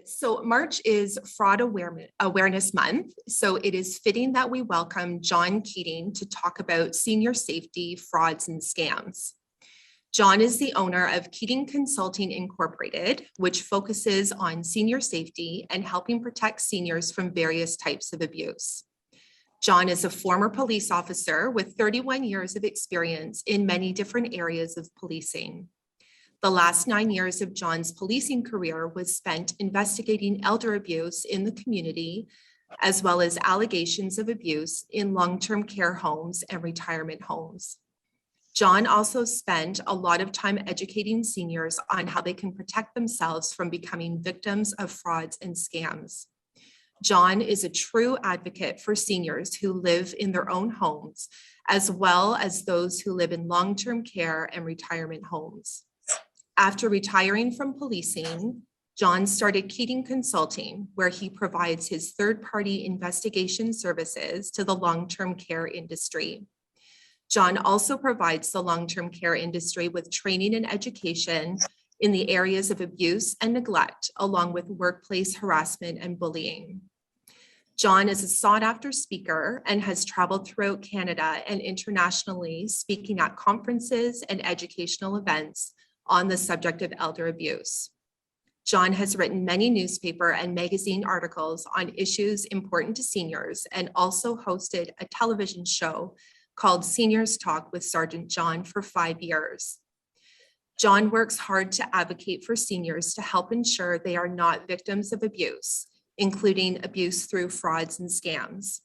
So March is Awareness Month. So it is fitting that we welcome John Keating to talk about senior safety, frauds, and scams. John is the owner of Keating Consulting Incorporated, which focuses on senior safety and helping protect seniors from various types of abuse. John is a former police officer with 31 years of experience in many different areas of policing. The last 9 years of John's policing career was spent investigating elder abuse in the community, as well as allegations of abuse in long-term care homes and retirement homes. John also spent a lot of time educating seniors on how they can protect themselves from becoming victims of frauds and scams. John is a true advocate for seniors who live in their own homes, as well as those who live in long-term care and retirement homes. After retiring from policing, John started Keating Consulting, where he provides his third-party investigation services to the long-term care industry. John also provides the long-term care industry with training and education in the areas of abuse and neglect, along with workplace harassment and bullying. John is a sought-after speaker and has traveled throughout Canada and internationally, speaking at conferences and educational events on the subject of elder abuse. John has written many newspaper and magazine articles on issues important to seniors and also hosted a television show called Seniors Talk with Sergeant John for 5 years. John works hard to advocate for seniors to help ensure they are not victims of abuse, including abuse through frauds and scams.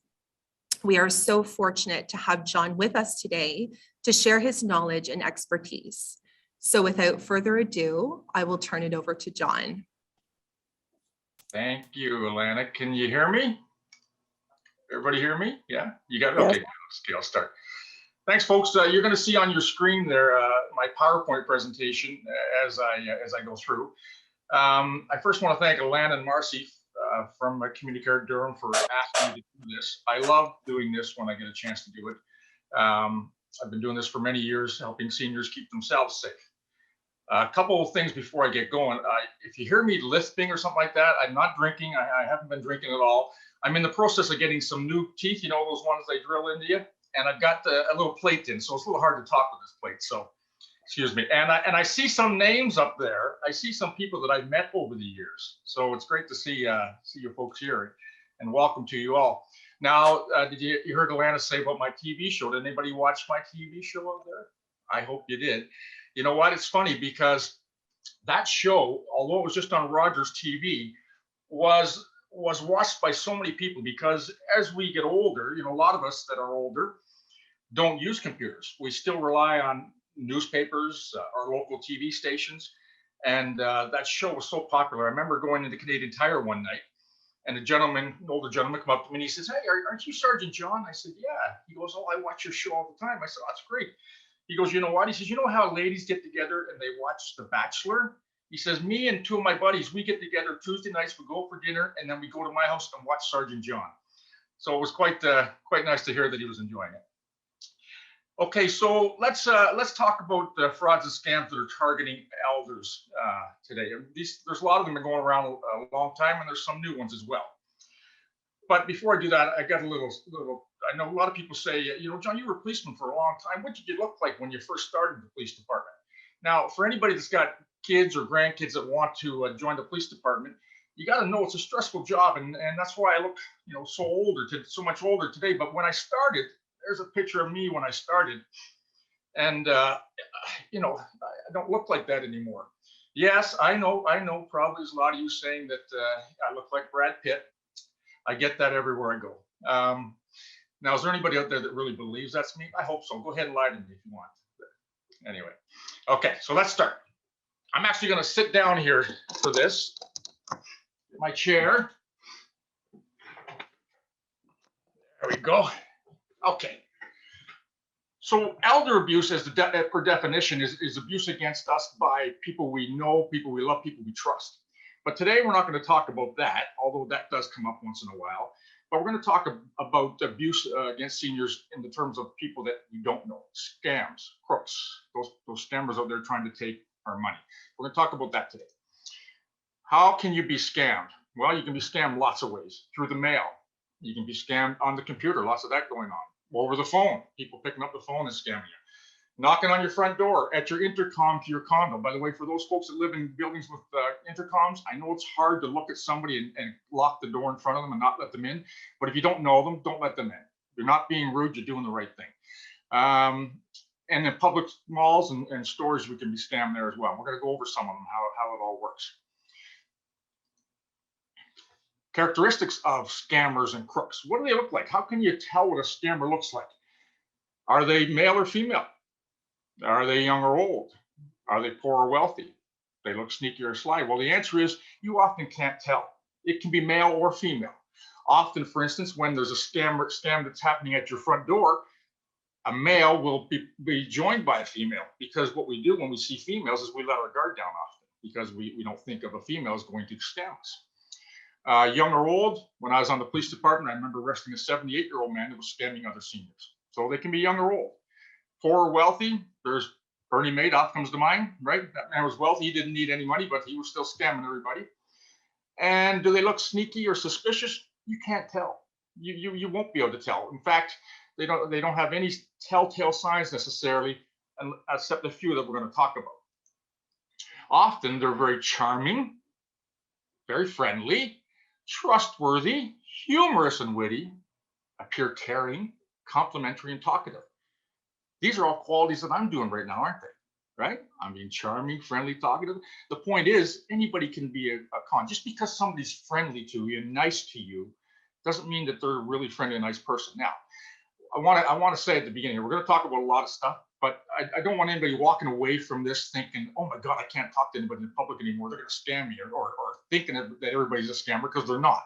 We are so fortunate to have John with us today to share his knowledge and expertise. So without further ado, I will turn it over to John. Thank you, Alana. Can you hear me? Everybody hear me? Yeah, you got it? Okay, okay, I'll start. Thanks, folks. You're going to see on your screen there my PowerPoint presentation as I go through. I first want to thank Alana and Marcy from Community Care Durham for asking me to do this. I love doing this when I get a chance to do it. I've been doing this for many years, helping seniors keep themselves safe. A couple of things before I get going. If you hear me lisping or something like that, I'm not drinking. I haven't been drinking at all. I'm in the process of getting some new teeth, you know, those ones they drill into you. And I've got a little plate in, so it's a little hard to talk with this plate. So, excuse me. And I see some names up there. I see some people that I've met over the years. So it's great to see you folks here, and welcome to you all. Now, you heard Alana say about my TV show? Did anybody watch my TV show out there? I hope you did. You know what? It's funny because that show, although it was just on Rogers TV, was watched by so many people because as we get older, you know, a lot of us that are older don't use computers. We still rely on newspapers, our local TV stations, and that show was so popular. I remember going into Canadian Tire one night, and an older gentleman come up to me and he says, "Hey, aren't you Sergeant John?" I said, "Yeah." He goes, "Oh, I watch your show all the time." I said, "Oh, that's great." He goes, "You know what?" He says, "You know how ladies get together and they watch The Bachelor?" He says, "Me and two of my buddies, we get together Tuesday nights, we go for dinner, and then we go to my house and watch Sergeant John." So it was quite nice to hear that he was enjoying it. Okay, so let's talk about the frauds and scams that are targeting elders today. There's a lot of them been going around a long time, and there's some new ones as well. But before I do that, I got a little. I know a lot of people say, you know, "John, you were a policeman for a long time. What did you look like when you first started the police department?" Now, for anybody that's got kids or grandkids that want to join the police department, you got to know it's a stressful job, and that's why I look, you know, so much older today. But when I started, there's a picture of me when I started, and you know, I don't look like that anymore. Yes, I know. Probably there's a lot of you saying that I look like Brad Pitt. I get that everywhere I go. Now, is there anybody out there that really believes that's me? I hope so. Go ahead and lie to me if you want. But anyway, okay, so let's start. I'm actually going to sit down here for this. Get my chair. There we go. Okay. So elder abuse, per definition, is abuse against us by people we know, people we love, people we trust. But today we're not going to talk about that, although that does come up once in a while. But we're going to talk about abuse against seniors in the terms of people that we don't know, scams, crooks, those scammers out there trying to take our money. We're going to talk about that today. How can you be scammed? Well, you can be scammed lots of ways. Through the mail. You can be scammed on the computer. Lots of that going on. Over the phone. People picking up the phone and scamming you. Knocking on your front door, at your intercom to your condo. By the way, for those folks that live in buildings with intercoms, I know it's hard to look at somebody and lock the door in front of them and not let them in. But if you don't know them, don't let them in. You're not being rude. You're doing the right thing. And in public malls and stores, we can be scammed there as well. We're going to go over some of them, how it all works. Characteristics of scammers and crooks. What do they look like? How can you tell what a scammer looks like? Are they male or female? Are they young or old? Are they poor or wealthy? They look sneaky or sly. Well, the answer is you often can't tell. It can be male or female. Often, for instance, when there's a scam that's happening at your front door, a male will be joined by a female, because what we do when we see females is we let our guard down often, because we don't think of a female as going to scam us. Young or old, when I was on the police department, I remember arresting a 78-year-old man that was scamming other seniors. So they can be young or old. Poor or wealthy, there's Bernie Madoff comes to mind, right? That man was wealthy, he didn't need any money, but he was still scamming everybody. And do they look sneaky or suspicious? You can't tell. You won't be able to tell. In fact, they don't have any telltale signs necessarily, except a few that we're going to talk about. Often they're very charming, very friendly, trustworthy, humorous and witty, appear caring, complimentary, and talkative. These are all qualities that I'm doing right now, aren't they? Right? I'm being charming, friendly, talkative. The point is, anybody can be a con. Just because somebody's friendly to you and nice to you doesn't mean that they're a really friendly and nice person. Now, I want to say at the beginning, we're going to talk about a lot of stuff, but I don't want anybody walking away from this thinking, oh my God, I can't talk to anybody in public anymore. They're going to scam me, or thinking that everybody's a scammer, because they're not.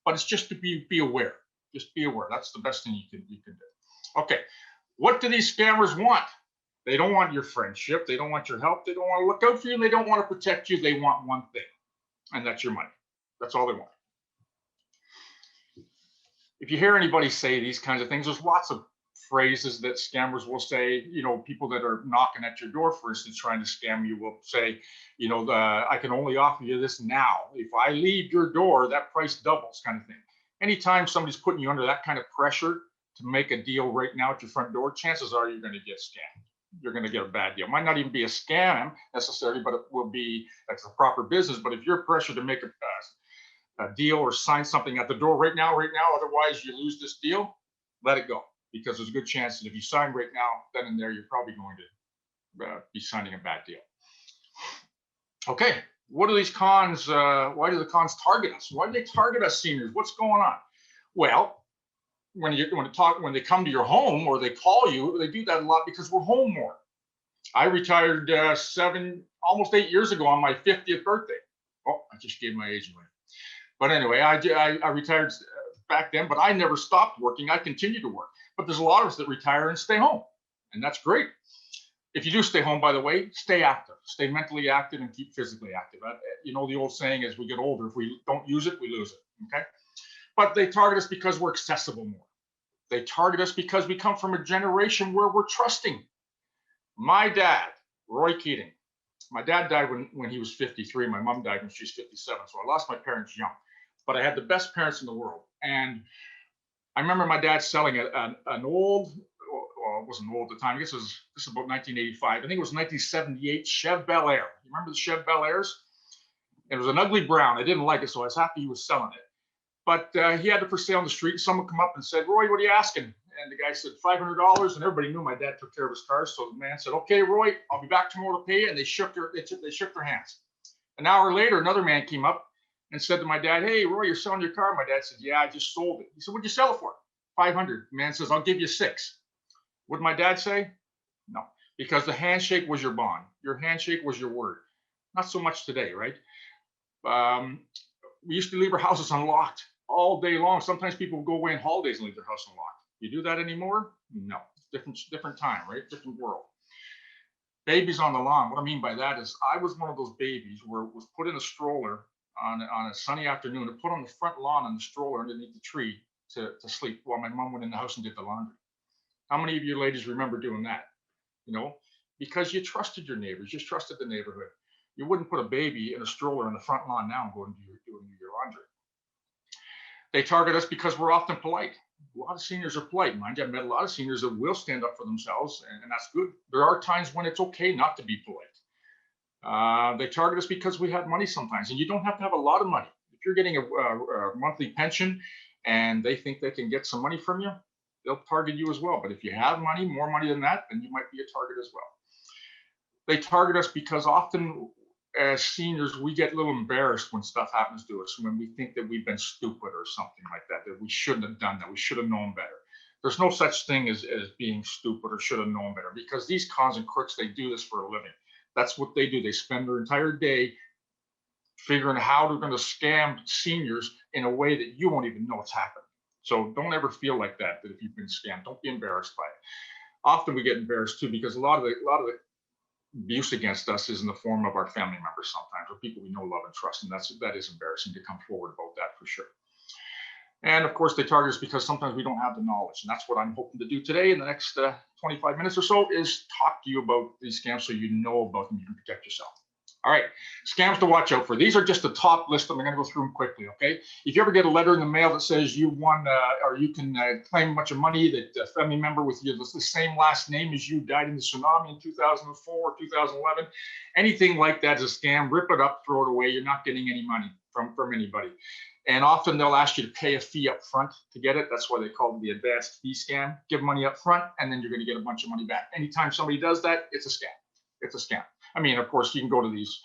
But it's just to be aware. Just be aware. That's the best thing you can do. Okay. What do these scammers want? They don't want your friendship. They don't want your help. They don't want to look out for you. And they don't want to protect you. They want one thing, and that's your money. That's all they want. If you hear anybody say these kinds of things, there's lots of phrases that scammers will say. You know, people that are knocking at your door, for instance, trying to scam you, will say, you know, I can only offer you this now. If I leave your door, that price doubles, kind of thing. Anytime somebody's putting you under that kind of pressure to make a deal right now at your front door, chances are you're going to get scammed. You're going to get a bad deal. It might not even be a scam necessarily, but it will be, that's a proper business. But if you're pressured to make a deal or sign something at the door right now, otherwise you lose this deal, let it go, because there's a good chance that if you sign right now, then and there, you're probably going to be signing a bad deal. Okay, what are these cons? Why do the cons target us? Why do they target us seniors? What's going on? Well, when they come to your home or they call you, they do that a lot because we're home more. I retired almost 8 years ago on my 50th birthday. Oh, I just gave my age away. But anyway, I retired back then, but I never stopped working. I continued to work. But there's a lot of us that retire and stay home, and that's great. If you do stay home, by the way, stay active, stay mentally active, and keep physically active. You know, the old saying, as we get older, if we don't use it, we lose it. Okay. But they target us because we're accessible more. They target us because we come from a generation where we're trusting. My dad, Roy Keating, my dad died when he was 53. My mom died when she was 57. So I lost my parents young, but I had the best parents in the world. And I remember my dad selling an old, well, it wasn't old at the time. I guess this is about 1985. I think it was 1978 Chev Bel Air. You remember the Chev Bel Airs? It was an ugly brown. I didn't like it, so I was happy he was selling it. But he had it for sale on the street. Someone come up and said, Roy, what are you asking? And the guy said, $500. And everybody knew my dad took care of his cars. So the man said, okay, Roy, I'll be back tomorrow to pay you. And they shook their hands. An hour later, another man came up and said to my dad, hey, Roy, you're selling your car? My dad said, yeah, I just sold it. He said, what'd you sell it for? 500. The man says, I'll give you 6. What did my dad say? No, because the handshake was your bond. Your handshake was your word. Not so much today, right? We used to leave our houses unlocked all day long. Sometimes people would go away on holidays and leave their house unlocked. You do that anymore? No. Different time, right? Different world. Babies on the lawn. What I mean by that is I was one of those babies where it was put in a stroller on a sunny afternoon and put on the front lawn on the stroller underneath the tree to sleep while my mom went in the house and did the laundry. How many of you ladies remember doing that? You know, because you trusted your neighbors, you trusted the neighborhood. You wouldn't put a baby in a stroller in the front lawn now and go and do your laundry. They target us because we're often polite. A lot of seniors are polite. Mind you, I've met a lot of seniors that will stand up for themselves, and that's good. There are times when it's okay not to be polite. They target us because we have money sometimes, and you don't have to have a lot of money. If you're getting a monthly pension and they think they can get some money from you, they'll target you as well. But if you have money, more money than that, then you might be a target as well. They target us because often as seniors, we get a little embarrassed when stuff happens to us, when we think that we've been stupid or something like that, that we shouldn't have done that, we should have known better. There's no such thing as being stupid or should have known better, because these cons and crooks, they do this for a living. That's what they do. They spend their entire day figuring out how they're going to scam seniors in a way that you won't even know it's happening. So don't ever feel like that if you've been scammed. Don't be embarrassed by it. Often we get embarrassed too, because a lot of the abuse against us is in the form of our family members sometimes, or people we know, love, and trust, and that is embarrassing to come forward about that for sure. And of course, they target us because sometimes we don't have the knowledge, and that's what I'm hoping to do today in the next 25 minutes or so, is talk to you about these scams so you know about them, you can protect yourself. All right, scams to watch out for. These are just the top list. I'm going to go through them quickly, okay? If you ever get a letter in the mail that says you won or you can claim a bunch of money, that a family member with you, the same last name as you died in the tsunami in 2004 or 2011, anything like that is a scam. Rip it up, throw it away. You're not getting any money from anybody. And often they'll ask you to pay a fee up front to get it. That's why they call it the advanced fee scam. Give money up front, and then you're going to get a bunch of money back. Anytime somebody does that, it's a scam. It's a scam. I mean, of course, you can go to these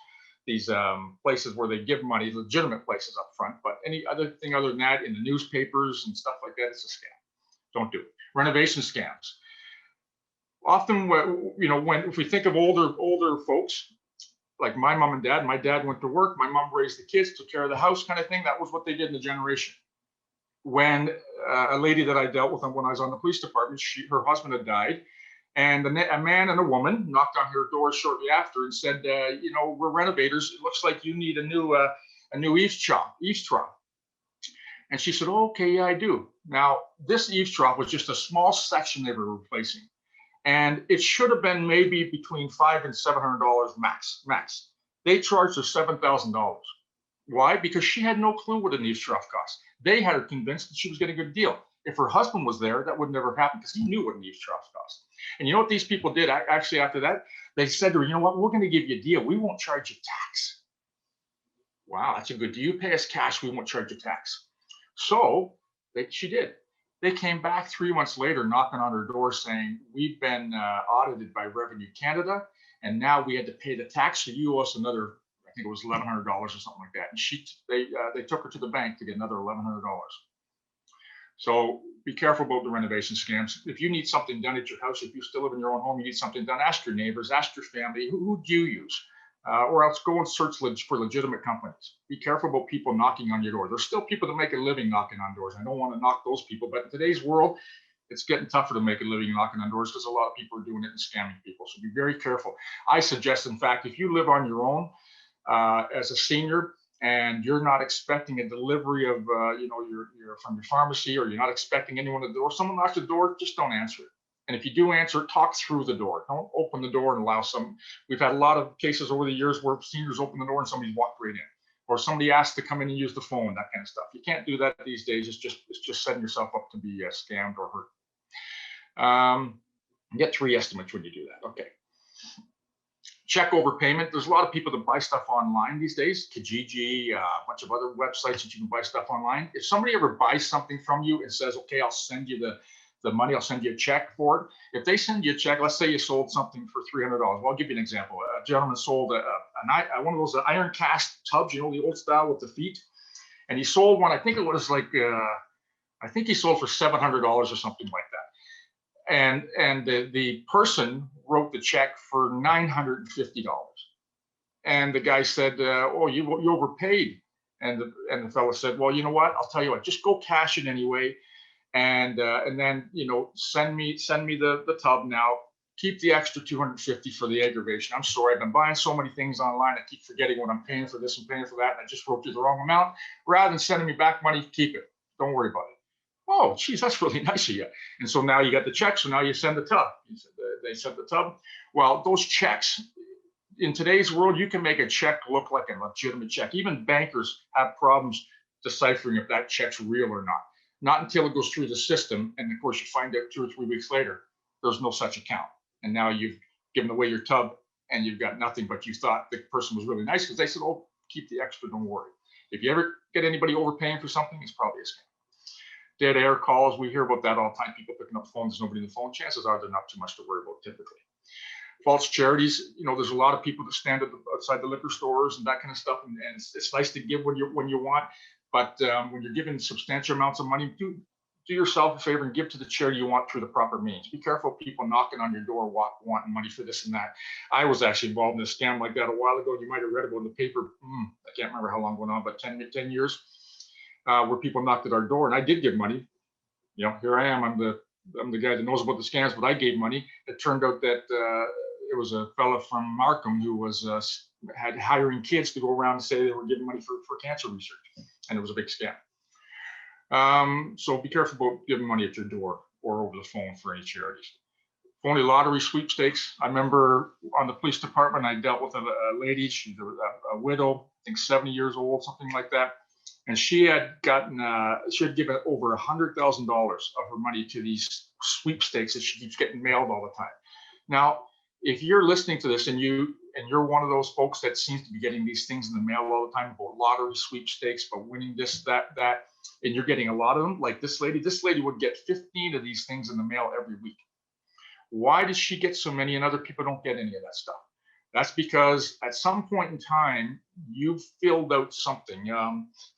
places where they give money, legitimate places up front, but any other thing other than that, in the newspapers and stuff like that, it's a scam. Don't do it. Renovation scams. Often, if we think of older folks, like my mom and dad, my dad went to work, my mom raised the kids, took care of the house, kind of thing. That was what they did in the generation. When a lady that I dealt with when I was on the police department, her husband had died. And a man and a woman knocked on her door shortly after and said, we're renovators. It looks like you need a new eaves trough. And she said, oh, okay, yeah, I do. Now, this eaves trough was just a small section they were replacing. And it should have been maybe between $500 and $700 max. They charged her $7,000. Why? Because she had no clue what an eaves trough cost. They had her convinced that she was getting a good deal. If her husband was there, that would never happen, because he knew what an eaves trough cost. And you know what these people did? Actually, after that, they said to her, you know what, we're going to give you a deal. We won't charge you tax. Wow, that's a good deal. You pay us cash, we won't charge you tax. So she did. They came back 3 months later, knocking on her door saying, we've been audited by Revenue Canada, and now we had to pay the tax, so you owe us another, I think it was $1,100 or something like that. And they took her to the bank to get another $1,100. So be careful about the renovation scams. If you need something done at your house, if you still live in your own home, you need something done, ask your neighbors, ask your family, who do you use? Or else go and search for legitimate companies. Be careful about people knocking on your door. There's still people that make a living knocking on doors. I don't want to knock those people, but in today's world, it's getting tougher to make a living knocking on doors because a lot of people are doing it and scamming people. So be very careful. I suggest, in fact, if you live on your own as a senior, and you're not expecting a delivery of, you're from your pharmacy, or you're not expecting anyone at the door, someone knocks the door, just don't answer it. And if you do answer, talk through the door. Don't open the door and allow some. We've had a lot of cases over the years where seniors open the door and somebody's walked right in, or somebody asked to come in and use the phone, that kind of stuff. You can't do that these days. It's just setting yourself up to be scammed or hurt. Get 3 estimates when you do that. Okay. Check overpayment. There's a lot of people that buy stuff online these days. Kijiji, a bunch of other websites that you can buy stuff online. If somebody ever buys something from you and says, okay, I'll send you the money, I'll send you a check for it. If they send you a check, let's say you sold something for $300. Well, I'll give you an example. A gentleman sold one of those iron cast tubs, the old style with the feet. And he sold one, I think it was like, I think he sold for $700 or something like that. And the person wrote the check for $950. And the guy said, oh, you overpaid. And the fellow said, well, you know what? I'll tell you what, just go cash it anyway. And then, send me the tub now. Keep the extra $250 for the aggravation. I'm sorry, I've been buying so many things online. I keep forgetting what I'm paying for this and paying for that. And I just wrote you the wrong amount. Rather than sending me back money, keep it. Don't worry about it. Oh, geez, that's really nice of you. And so now you got the check. So now you send the tub. They sent the tub. Well, those checks, in today's world, you can make a check look like a legitimate check. Even bankers have problems deciphering if that check's real or not. Not until it goes through the system. And of course, you find out 2 or 3 weeks later, there's no such account. And now you've given away your tub and you've got nothing, but you thought the person was really nice because they said, oh, keep the extra, don't worry. If you ever get anybody overpaying for something, it's probably a scam. Dead air calls, we hear about that all the time. People picking up phones, nobody on the phone. Chances are they're not too much to worry about typically. False charities, there's a lot of people that stand outside the liquor stores and that kind of stuff. And it's nice to give when you want, but when you're giving substantial amounts of money, do yourself a favor and give to the charity you want through the proper means. Be careful of people knocking on your door wanting money for this and that. I was actually involved in a scam like that a while ago. You might have read about it in the paper. I can't remember how long it went on, but 10 years, where people knocked at our door, and I did give money. Here I am. I'm the guy that knows about the scams, but I gave money. It turned out that it was a fella from Markham who was had hiring kids to go around and say they were giving money for cancer research, and it was a big scam. So be careful about giving money at your door or over the phone for any charities. Phony lottery sweepstakes. I remember on the police department, I dealt with a lady. She's a widow, I think 70 years old, something like that. And she had given over $100,000 of her money to these sweepstakes that she keeps getting mailed all the time. Now, if you're listening to this and you're one of those folks that seems to be getting these things in the mail all the time about lottery sweepstakes, about winning this, that, and you're getting a lot of them, like this lady would get 15 of these things in the mail every week. Why does she get so many and other people don't get any of that stuff? That's because at some point in time, you've filled out something.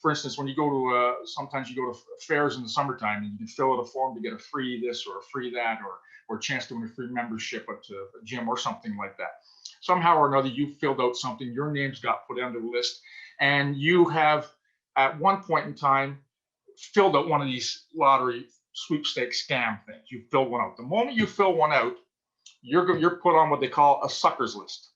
For instance, when you go to, sometimes you go to fairs in the summertime and you can fill out a form to get a free this or a free that, or a chance to win a free membership to a gym or something like that. Somehow or another, you filled out something, your name's got put on the list, and you have at one point in time filled out one of these lottery sweepstakes scam things. You filled one out. The moment you fill one out, you're put on what they call a suckers list.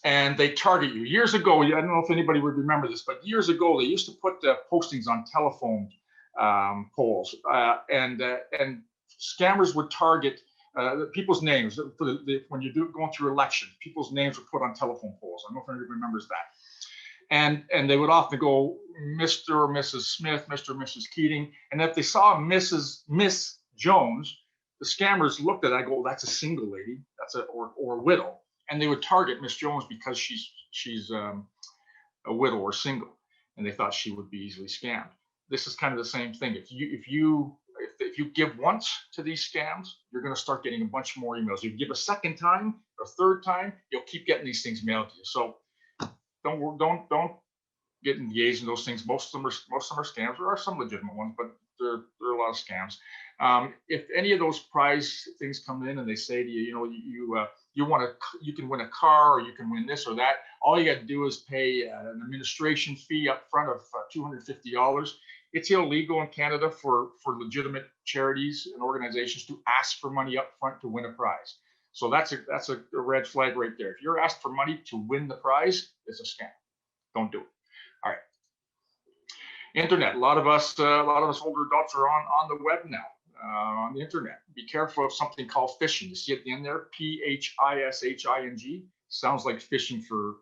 And they target you. Years ago, I don't know if anybody would remember this, but years ago, they used to put postings on telephone poles, and scammers would target people's names. When you're going through elections, people's names were put on telephone poles. I don't know if anybody remembers that. And they would often go Mr. or Mrs. Smith, Mr. or Mrs. Keating. And if they saw Miss Jones, the scammers looked at it, I go, that's a single lady, or a widow. And they would target Miss Jones because she's a widow or single, and they thought she would be easily scammed. This is kind of the same thing. If you give once to these scams, you're going to start getting a bunch more emails. You give a second time, a third time, you'll keep getting these things mailed to you. So don't get engaged in those things. Most of them are scams. There are some legitimate ones, but there are a lot of scams. If any of those prize things come in and they say to you, you can win a car, or you can win this or that, all you got to do is pay an administration fee up front of $250. It's illegal in Canada for legitimate charities and organizations to ask for money up front to win a prize. So that's a red flag right there. If you're asked for money to win the prize, it's a scam. Don't do it. All right. Internet. A lot of us older adults are on the web now, on the internet. Be careful of something called phishing. You see at the end there, phishing. Sounds like fishing for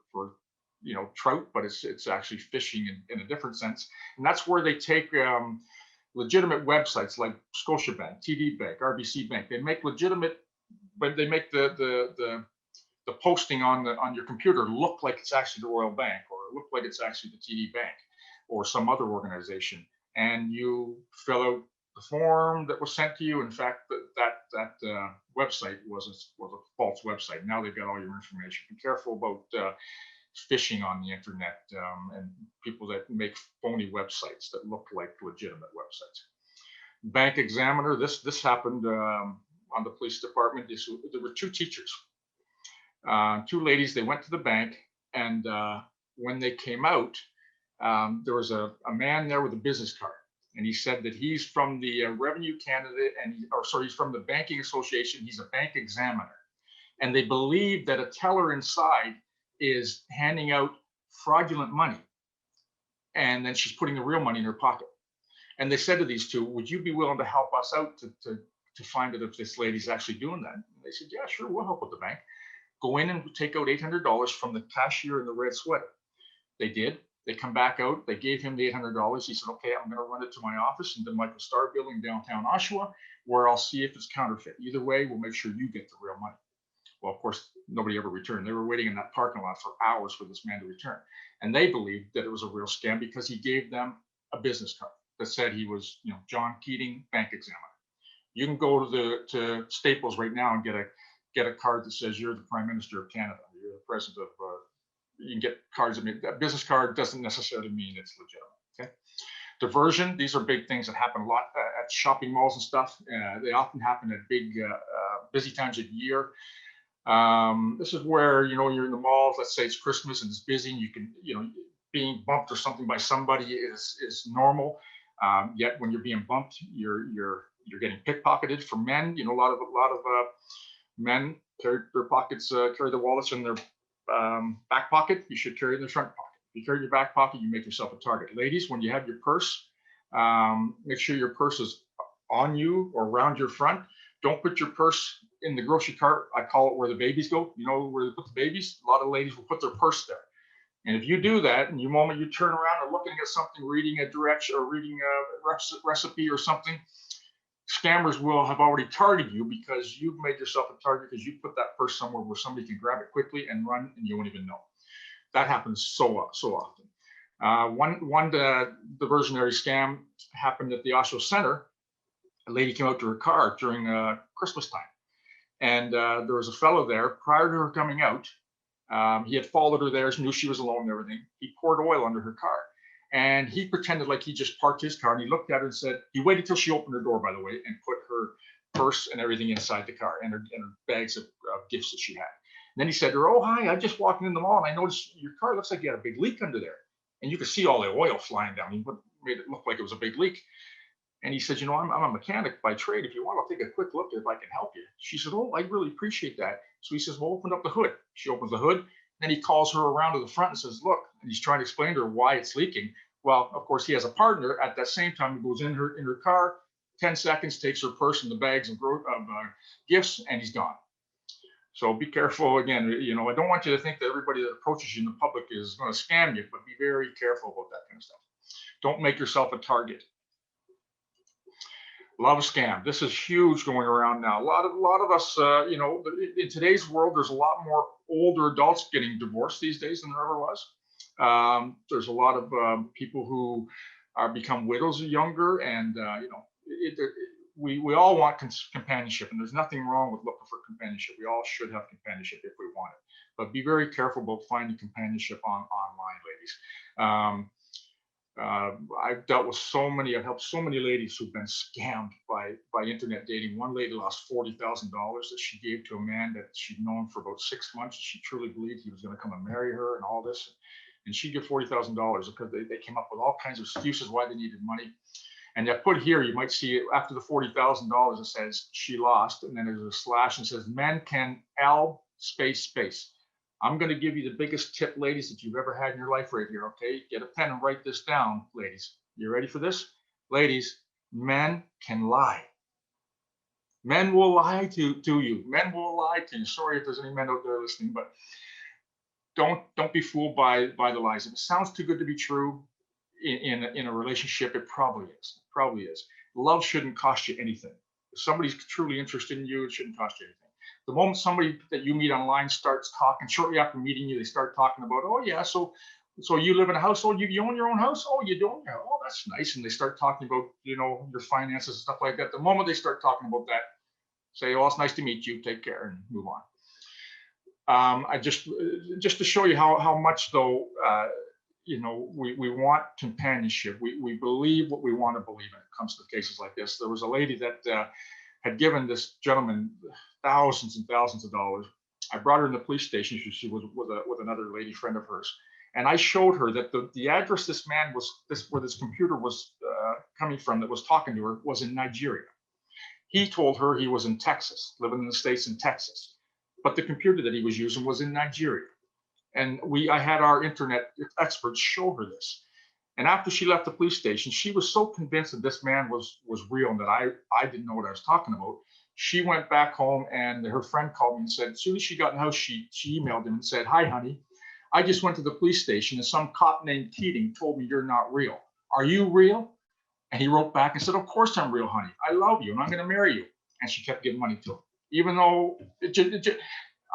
trout, but it's actually fishing in a different sense. And that's where they take legitimate websites like Scotiabank, TD Bank, RBC Bank. They make legitimate, but they make the posting on your computer look like it's actually the Royal Bank, or look like it's actually the TD Bank or some other organization. And you fill out the form that was sent to you. In fact, that website was a false website. Now they've got all your information. Be careful about phishing on the internet and people that make phony websites that look like legitimate websites. Bank examiner. This happened on the police department. There were two teachers, two ladies. They went to the bank, and when they came out, there was a man there with a business card. And he said that he's from the Revenue Canada, he's from the Banking Association. He's a bank examiner. And they believe that a teller inside is handing out fraudulent money. And then she's putting the real money in her pocket. And they said to these two, would you be willing to help us out to find out if this lady's actually doing that? And they said, yeah, sure, we'll help with the bank. go in and take out $800 from the cashier in the red sweater. They did. They come back out. They gave him the $800. He said, okay, I'm going to run it to my office in the Michael Starr building downtown Oshawa, where I'll see if it's counterfeit. Either way, we'll make sure you get the real money. Well, of course, nobody ever returned. They were waiting in that parking lot for hours for this man to return. And they believed that it was a real scam because he gave them a business card that said he was, John Keating, bank examiner. You can go to Staples right now and get a card that says you're the Prime Minister of Canada. You're the president of, you can get cards. That business card doesn't necessarily mean it's legitimate, okay? Diversion, these are big things that happen a lot at shopping malls and stuff. They often happen at big, busy times of year. This is where, you're in the malls, let's say it's Christmas and it's busy and you can, being bumped or something by somebody is normal. Yet when you're being bumped, you're getting pickpocketed. For men, a lot of men carry their pockets, carry their wallets in their back pocket. You should carry it in the front pocket. If you carry your back pocket, you make yourself a target. Ladies, when you have your purse, make sure your purse is on you or around your front. Don't put your purse in the grocery cart. I call it where the babies go. Where they put the babies? A lot of ladies will put their purse there. And if you do that, and the moment you turn around and looking at something, reading a direction or reading a recipe or something, scammers will have already targeted you because you've made yourself a target because you put that purse somewhere where somebody can grab it quickly and run and you won't even know. That happens so often. One diversionary scam happened at the Oshawa Center. A lady came out to her car during Christmas time. And there was a fellow there prior to her coming out. He had followed her there, knew she was alone and everything. He poured oil under her car. And he pretended like he just parked his car and he looked at her and said, he waited till she opened her door, by the way, and put her purse and everything inside the car and her bags of gifts that she had. And then he said to her, oh, hi, I just walked in the mall and I noticed your car looks like you had a big leak under there. And you could see all the oil flying down. He made it look like it was a big leak. And he said, I'm a mechanic by trade. If you want, I'll take a quick look if I can help you. She said, oh, I really appreciate that. So he says, well, open up the hood. She opens the hood. Then he calls her around to the front and says, look, and he's trying to explain to her why it's leaking. Well, of course, he has a partner. At that same time, he goes in her car, 10 seconds, takes her purse and the bags of gifts, and he's gone. So be careful. Again, I don't want you to think that everybody that approaches you in the public is going to scam you, but be very careful about that kind of stuff. Don't make yourself a target. Love scam. This is huge going around now. A lot of us, in today's world, there's a lot more older adults getting divorced these days than there ever was. There's a lot of people who are become widows younger, and we all want companionship, and there's nothing wrong with looking for companionship. We all should have companionship if we want it, but be very careful about finding companionship online, ladies. I've helped so many ladies who've been scammed by internet dating. One lady lost $40,000 that she gave to a man that she'd known for about 6 months. She truly believed he was going to come and marry her and all this. And she'd give $40,000 because they came up with all kinds of excuses why they needed money. And I put here, you might see after the $40,000, it says she lost, and then there's a slash and says men can L space. I'm going to give you the biggest tip, ladies, that you've ever had in your life right here, okay? Get a pen and write this down, ladies. You ready for this? Ladies, men can lie. Men will lie to you. Men will lie to you. Sorry if there's any men out there listening, but don't be fooled by the lies. If it sounds too good to be true in a relationship, it probably is. It probably is. Love shouldn't cost you anything. If somebody's truly interested in you, it shouldn't cost you anything. The moment somebody that you meet online starts talking, shortly after meeting you, they start talking about, oh yeah, so you live in a house, oh, you own your own house, oh, you don't, yeah, oh, that's nice. And they start talking about, your finances and stuff like that. The moment they start talking about that, say, oh, it's nice to meet you, take care, and move on. I just to show you how much though, we want companionship. We believe what we want to believe when it comes to cases like this. There was a lady that had given this gentleman thousands and thousands of dollars. I brought her in the police station. She was with another lady friend of hers, and I showed her that the address this man where this computer was coming from that was talking to her was in Nigeria. He told her he was in Texas, living in the States in Texas, but the computer that he was using was in Nigeria. And I had our internet experts show her this. And after she left the police station, she was so convinced that this man was real and that I didn't know what I was talking about. She went back home and her friend called me and said, as soon as she got in the house, she emailed him and said, "Hi, honey. I just went to the police station and some cop named Keating told me you're not real. Are you real?" And he wrote back and said, "Of course I'm real, honey. I love you and I'm going to marry you." And she kept giving money to him, even though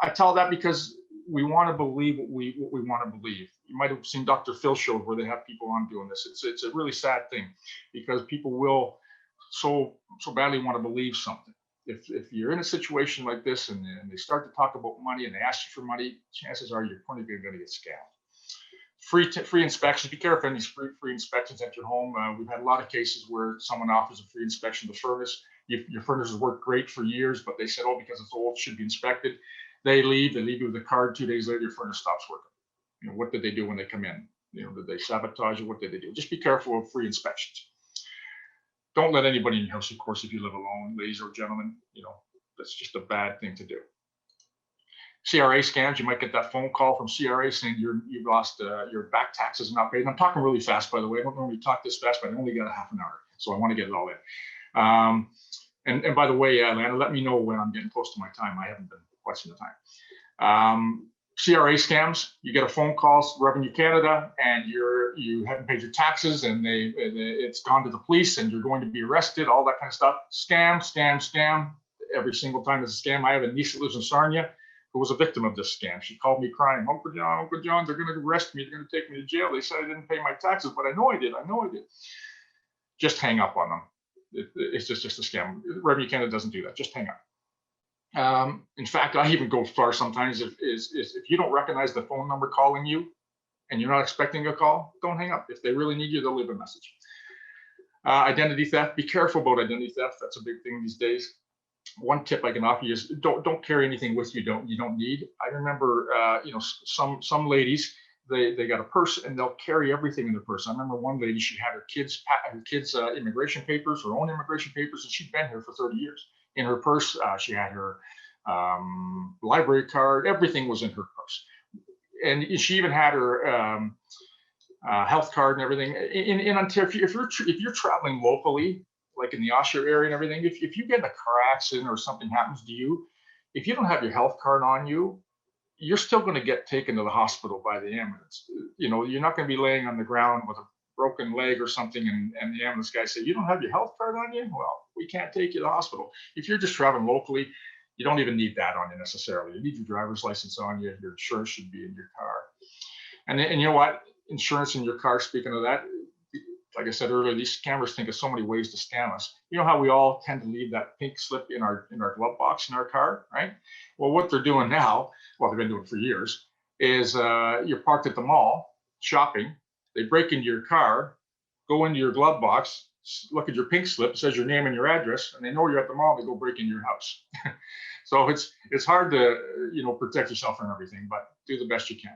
I tell that because we want to believe what we want to believe. You might have seen Dr. Phil shows where they have people on doing this. It's a really sad thing because people will so badly want to believe something. If you're in a situation like this and they start to talk about money and they ask you for money, chances are you're probably going to get scammed. Free inspections. Be careful of these free inspections at your home. We've had a lot of cases where someone offers a free inspection of the furnace. Your furnace has worked great for years, but they said, "Oh, because it's old, it should be inspected." They leave you with a card. 2 days later, your furnace stops working. What did they do when they come in? Did they sabotage it? What did they do? Just be careful of free inspections. Don't let anybody in your house, of course, if you live alone, ladies or gentlemen. That's just a bad thing to do. CRA scams. You might get that phone call from CRA saying you've lost your back taxes not paid. And I'm talking really fast, by the way. I don't normally talk this fast, but I only got a half an hour, so I want to get it all in. And by the way, Atlanta, let me know when I'm getting close to my time. I haven't been watching the time. CRA scams. You get a phone call, Revenue Canada, and you haven't paid your taxes, and it's gone to the police, and you're going to be arrested. All that kind of stuff. Scam. Every single time it's a scam. I have a niece that lives in Sarnia who was a victim of this scam. She called me crying, Uncle John, they're going to arrest me. They're going to take me to jail. They said I didn't pay my taxes, but I know I did. Just hang up on them. It's just a scam. Revenue Canada doesn't do that. Just hang up. In fact, I even go far sometimes. If you don't recognize the phone number calling you and you're not expecting a call, don't hang up. If they really need you, they'll leave a message. Identity theft. Be careful about identity theft. That's a big thing these days. One tip I can offer you is don't carry anything with you you don't need. I remember some ladies, they got a purse and they'll carry everything in their purse. I remember one lady, she had her kids immigration papers, her own immigration papers, and she'd been here for 30 years. In her purse, she had her library card. Everything was in her purse, and she even had her health card and everything. In Ontario, if you're traveling locally, like in the Oshawa area and everything, if you get in a car accident or something happens to you, if you don't have your health card on you, you're still going to get taken to the hospital by the ambulance. You're not going to be laying on the ground with a broken leg or something and the ambulance guy say, "You don't have your health card on you? Well, we can't take you to the hospital." If you're just traveling locally, you don't even need that on you necessarily. You need your driver's license on you. Your insurance should be in your car. And you know what? Insurance in your car, speaking of that, like I said earlier, these scammers think of so many ways to scam us. You know how we all tend to leave that pink slip in our glove box in our car, right? Well, what they're doing now, well, they've been doing it for years, is you're parked at the mall shopping. They break into your car, go into your glove box, look at your pink slip, it says your name and your address, and they know you're at the mall. They go break into your house. So it's hard to protect yourself from everything, but do the best you can.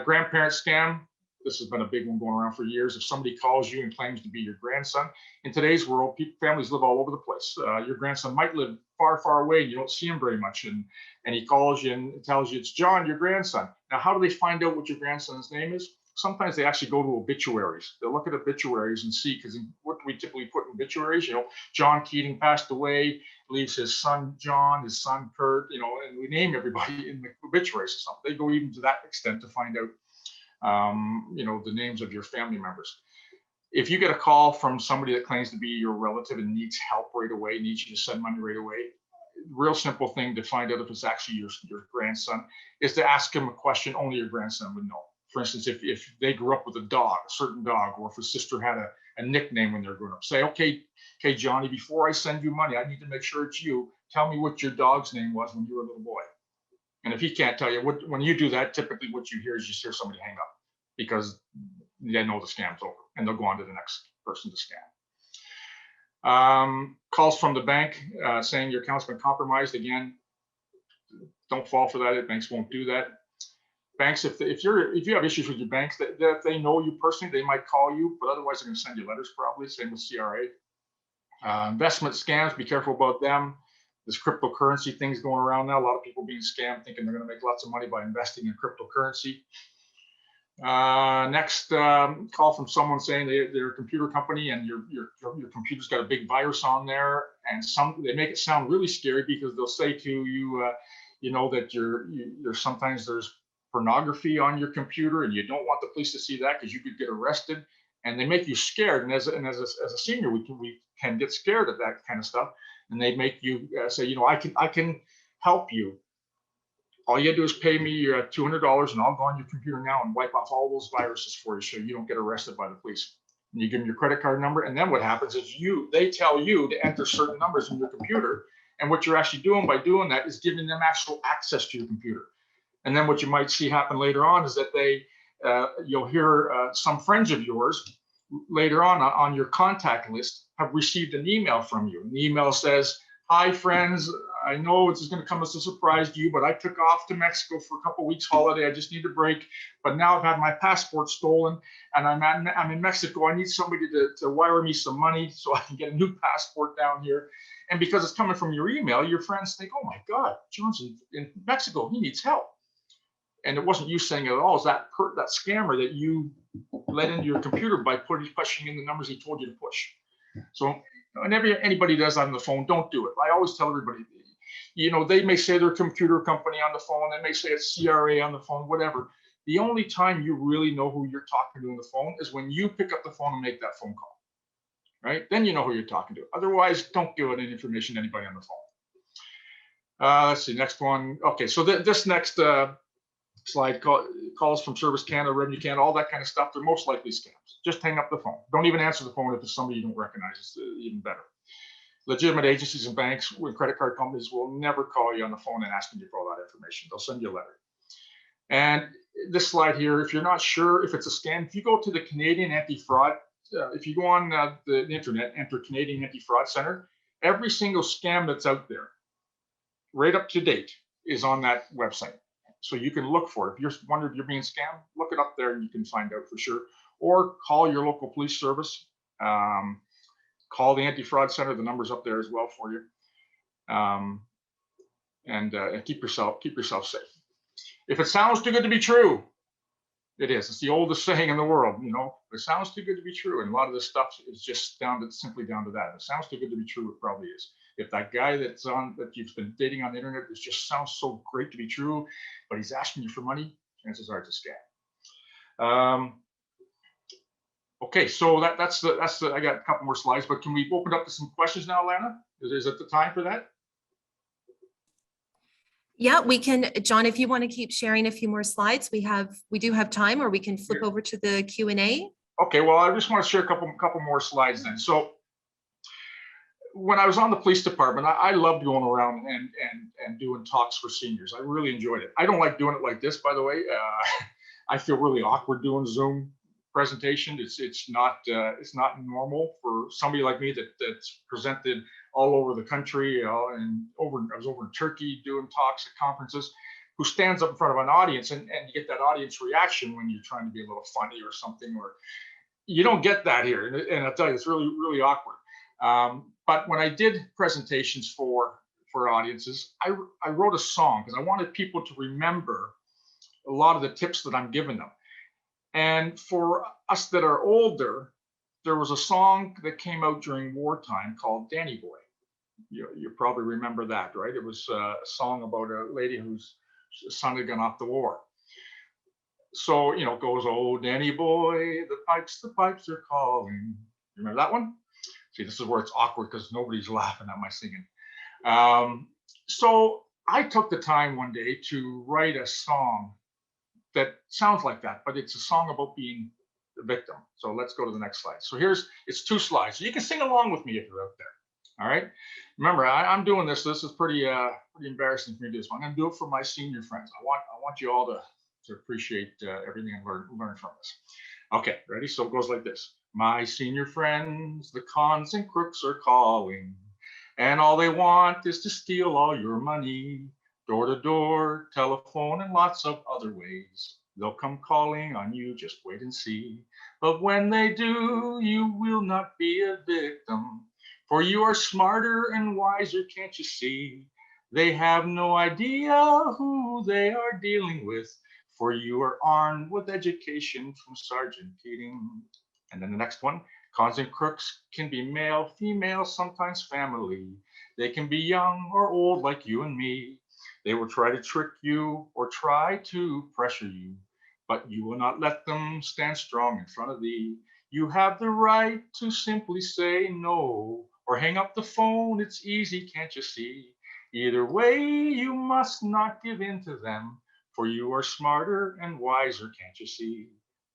Grandparent scam. This has been a big one going around for years. If somebody calls you and claims to be your grandson, in today's world, families live all over the place. Your grandson might live far, far away. And you don't see him very much. And he calls you and tells you, "It's John, your grandson." Now, how do they find out what your grandson's name is? Sometimes they actually go to obituaries. They'll look at obituaries and see, because what do we typically put in obituaries? John Keating passed away, leaves his son John, his son Kurt, and we name everybody in the obituaries or something. They go even to that extent to find out the names of your family members. If you get a call from somebody that claims to be your relative and needs help right away, needs you to send money right away, real simple thing to find out if it's actually your grandson is to ask him a question only your grandson would know. For instance, if they grew up with a certain dog, or if a sister had a nickname when they were growing up, say, okay, Johnny, before I send you money, I need to make sure it's you. Tell me what your dog's name was when you were a little boy. And if he can't tell you, when you do that, typically what you hear is hear somebody hang up, because they know the scam's over and they'll go on to the next person to scam. Calls from the bank saying your account's been compromised. Again, don't fall for that. Banks won't do that. Banks, if you have issues with your banks, if they know you personally, they might call you, but otherwise they're going to send you letters probably. Same with CRA. Investment scams, be careful about them. There's cryptocurrency things going around now. A lot of people being scammed thinking they're going to make lots of money by investing in cryptocurrency. Next call from someone saying they're a computer company and your computer's got a big virus on there, and they make it sound really scary because they'll say to you, you know, that sometimes there's pornography on your computer and you don't want the police to see that because you could get arrested, and they make you scared. And as a senior, we can get scared of that kind of stuff, and they make you say, you know, I can help you. All you do is pay me $200 and I'll go on your computer now and wipe off all those viruses for you so you don't get arrested by the police. And you give them your credit card number, and then what happens is they tell you to enter certain numbers in your computer, and what you're actually doing by doing that is giving them actual access to your computer. And then what you might see happen later on is that you'll hear some friends of yours later on your contact list have received an email from you. And the email says, "Hi friends, I know it's going to come as a surprise to you, but I took off to Mexico for a couple of weeks holiday. I just need a break, but now I've had my passport stolen and I'm in Mexico. I need somebody to wire me some money so I can get a new passport down here." And because it's coming from your email, your friends think, "Oh my God, John's in Mexico. He needs help." And it wasn't you saying it at all. It's that scammer that you let into your computer by pushing in the numbers he told you to push. So whenever anybody does on the phone, don't do it. I always tell everybody, you know, they may say they're a computer company on the phone. They may say it's CRA on the phone, whatever. The only time you really know who you're talking to on the phone is when you pick up the phone and make that phone call, right? Then you know who you're talking to. Otherwise, don't give any information to anybody on the phone. Let's see, next one. Okay, so this next slide, calls from Service Canada, Revenue Canada, all that kind of stuff, they're most likely scams. Just hang up the phone. Don't even answer the phone if it's somebody you don't recognize. It's even better. Legitimate agencies and banks with credit card companies will never call you on the phone and asking you for all that information. They'll send you a letter. And this slide here, if you're not sure if it's a scam, if you go to the Canadian Anti-Fraud, if you go on the internet, enter Canadian Anti-Fraud Center, every single scam that's out there, right up to date, is on that website. So you can look for it. If you're wondering if you're being scammed, look it up there and you can find out for sure. Or call your local police service. Call the Anti-Fraud Center. The number's up there as well for you. And keep yourself safe. If it sounds too good to be true, it is. It's the oldest saying in the world. You know, it sounds too good to be true, and a lot of this stuff is just simply down to that. If it sounds too good to be true, it probably is. If that guy that you've been dating on the internet, it just sounds so great to be true, but he's asking you for money, chances are it's a scam. Okay, so that's the. I got a couple more slides, but can we open up to some questions now, Lana? Is it the time for that? Yeah, we can, John, if you want to keep sharing a few more slides, we do have time, or we can flip over to the Q&A. Okay, well, I just want to share a couple more slides then. So when I was on the police department, I loved going around and doing talks for seniors. I really enjoyed it. I don't like doing it like this, by the way. I feel really awkward doing Zoom presentation. It's not normal for somebody like me that's presented all over the country, and I was over in Turkey doing talks at conferences, who stands up in front of an audience and you get that audience reaction when you're trying to be a little funny or something, or you don't get that here. And I'll tell you, it's really, really awkward. But when I did presentations for audiences, I wrote a song because I wanted people to remember a lot of the tips that I'm giving them. And for us that are older, there was a song that came out during wartime called Danny Boy. You probably remember that, right? It was a song about a lady whose son had gone off the war. So, you know, it goes, "Oh, Danny Boy, the pipes are calling." You remember that one? See, this is where it's awkward because nobody's laughing at my singing. So I took the time one day to write a song that sounds like that, but it's a song about being the victim. So let's go to the next slide. So it's 2 slides. So you can sing along with me if you're out there. All right. Remember, I'm doing this. This is pretty embarrassing for me to do this. I'm going to do it for my senior friends. I want you all to appreciate everything and learn from this. Okay, ready? So it goes like this. My senior friends, the cons and crooks are calling, and all they want is to steal all your money. Door to door, telephone, and lots of other ways. They'll come calling on you, just wait and see. But when they do, you will not be a victim, for you are smarter and wiser, can't you see? They have no idea who they are dealing with, for you are armed with education from Sergeant Keating. And then the next one, cons and crooks can be male, female, sometimes family. They can be young or old like you and me. They will try to trick you or try to pressure you, but you will not let them stand strong in front of thee. You have the right to simply say no or hang up the phone. It's easy, can't you see? Either way, you must not give in to them, for you are smarter and wiser, can't you see?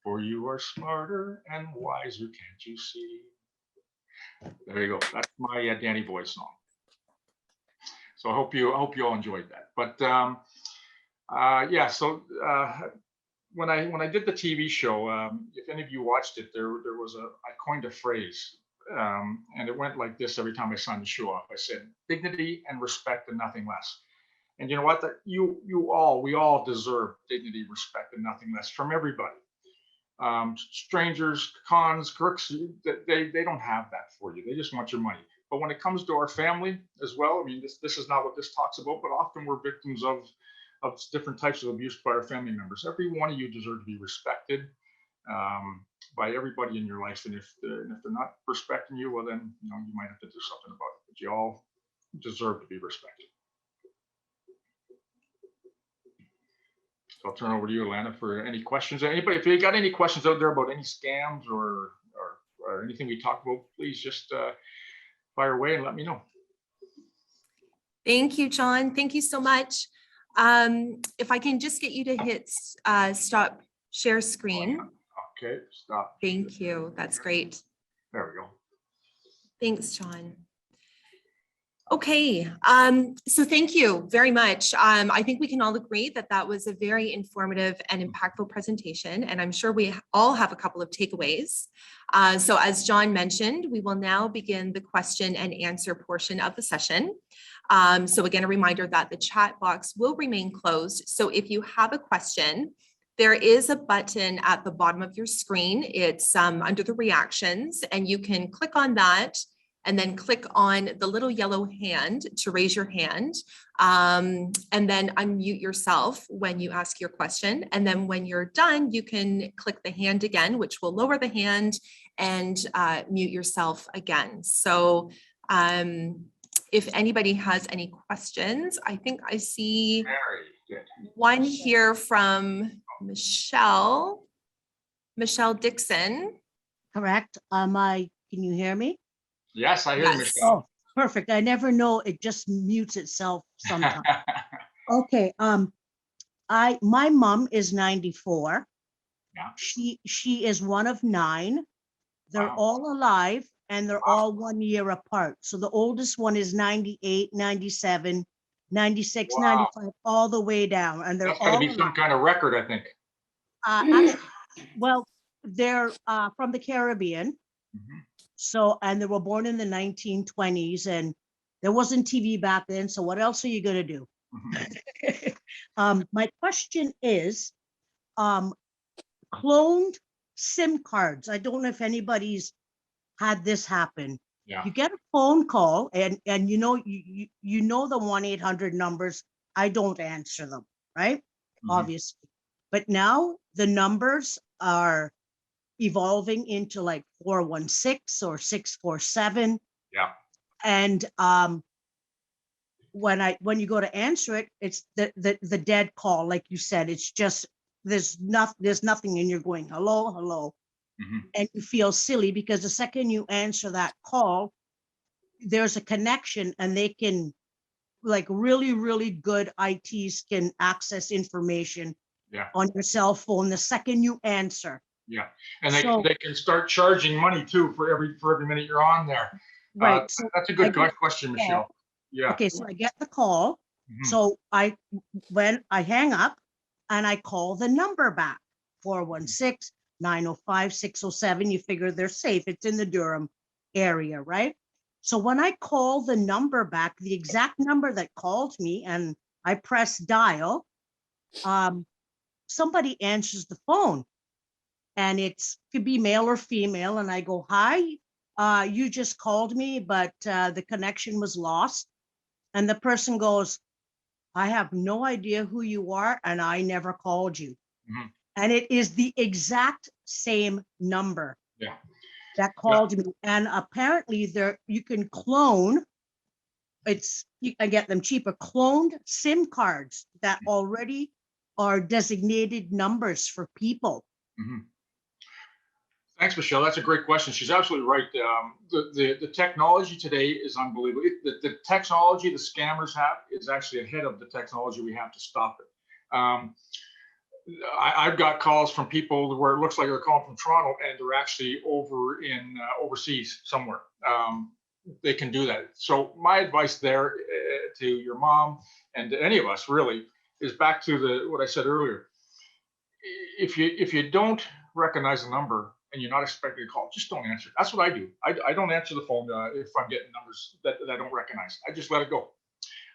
For you are smarter and wiser, can't you see? There you go. That's my Danny Boy song. So I hope you all enjoyed that. But yeah, so when I did the TV show, if any of you watched it, there was I coined a phrase, and it went like this every time I signed the show off. I said, dignity and respect and nothing less. And you know what? That we all deserve dignity, respect, and nothing less from everybody. Strangers, cons, crooks, they don't have that for you. They just want your money. But when it comes to our family as well, I mean, this is not what this talks about, but often we're victims of different types of abuse by our family members. Every one of you deserve to be respected by everybody in your life. And if they're not respecting you, well, then you might have to do something about it. But you all deserve to be respected. So I'll turn over to you, Alana, for any questions. Anybody, if you got any questions out there about any scams or anything we talked about, please just fire away and let me know. Thank you, John. Thank you so much. If I can just get you to hit stop share screen. Okay, stop. Thank you. That's great. There we go. Thanks, John. Okay, so thank you very much. I think we can all agree that that was a very informative and impactful presentation, and I'm sure we all have a couple of takeaways. So as John mentioned, we will now begin the question and answer portion of the session. So again, a reminder that the chat box will remain closed. So if you have a question, there is a button at the bottom of your screen. It's under the reactions, and you can click on that and then click on the little yellow hand to raise your hand, and then unmute yourself when you ask your question. And then when you're done, you can click the hand again, which will lower the hand and mute yourself again. So if anybody has any questions, I think I see one here from Michelle Dixon. Correct. Can you hear me? Yes, I hear you, Michelle. Oh, perfect. I never know. It just mutes itself sometimes. Okay. My mom is 94. Yeah. She is one of 9. They're Wow. all alive and they're all 1 year apart. So the oldest one is 98, 97, 96, Wow. 95, all the way down. And they're That's all going to be some kind of record, I think. actually, well, they're from the Caribbean. Mm-hmm. So, and they were born in the 1920s, and there wasn't TV back then. So what else are you going to do? Mm-hmm. My question is, cloned SIM cards. I don't know if anybody's had this happen. Yeah. You get a phone call and you know the 1-800 numbers. I don't answer them, right? Mm-hmm. Obviously. But now the numbers are evolving into like 416 or 647. Yeah. And when you go to answer it, it's the dead call, like you said. It's just there's nothing, and you're going hello. Mm-hmm. And you feel silly because the second you answer that call, there's a connection, and they can, like, really good ITs can access information on your cell phone the second you answer. Yeah, and they can start charging money too for every minute you're on there. Right. So that's a good question, Michelle. Yeah. Okay, so I get the call. Mm-hmm. So when I hang up and I call the number back, 416-905-607, you figure they're safe. It's in the Durham area, right? So when I call the number back, the exact number that called me, and I press dial, somebody answers the phone. And could be male or female. And I go, hi, you just called me, but the connection was lost. And the person goes, I have no idea who you are, and I never called you. Mhm. And it is the exact same number Yeah. that called me. And apparently you can clone, I get them cheaper, cloned SIM cards that already are designated numbers for people. Mhm. Thanks, Michelle. That's a great question. She's absolutely right. The technology today is unbelievable. The technology the scammers have is actually ahead of the technology we have to stop it. I've got calls from people where it looks like they're calling from Toronto and they're actually over in overseas somewhere. They can do that. So my advice there to your mom and to any of us really is back to what I said earlier. If you don't recognize the number and you're not expecting a call, just don't answer. That's what I do. I don't answer the phone if I'm getting numbers that I don't recognize. I just let it go.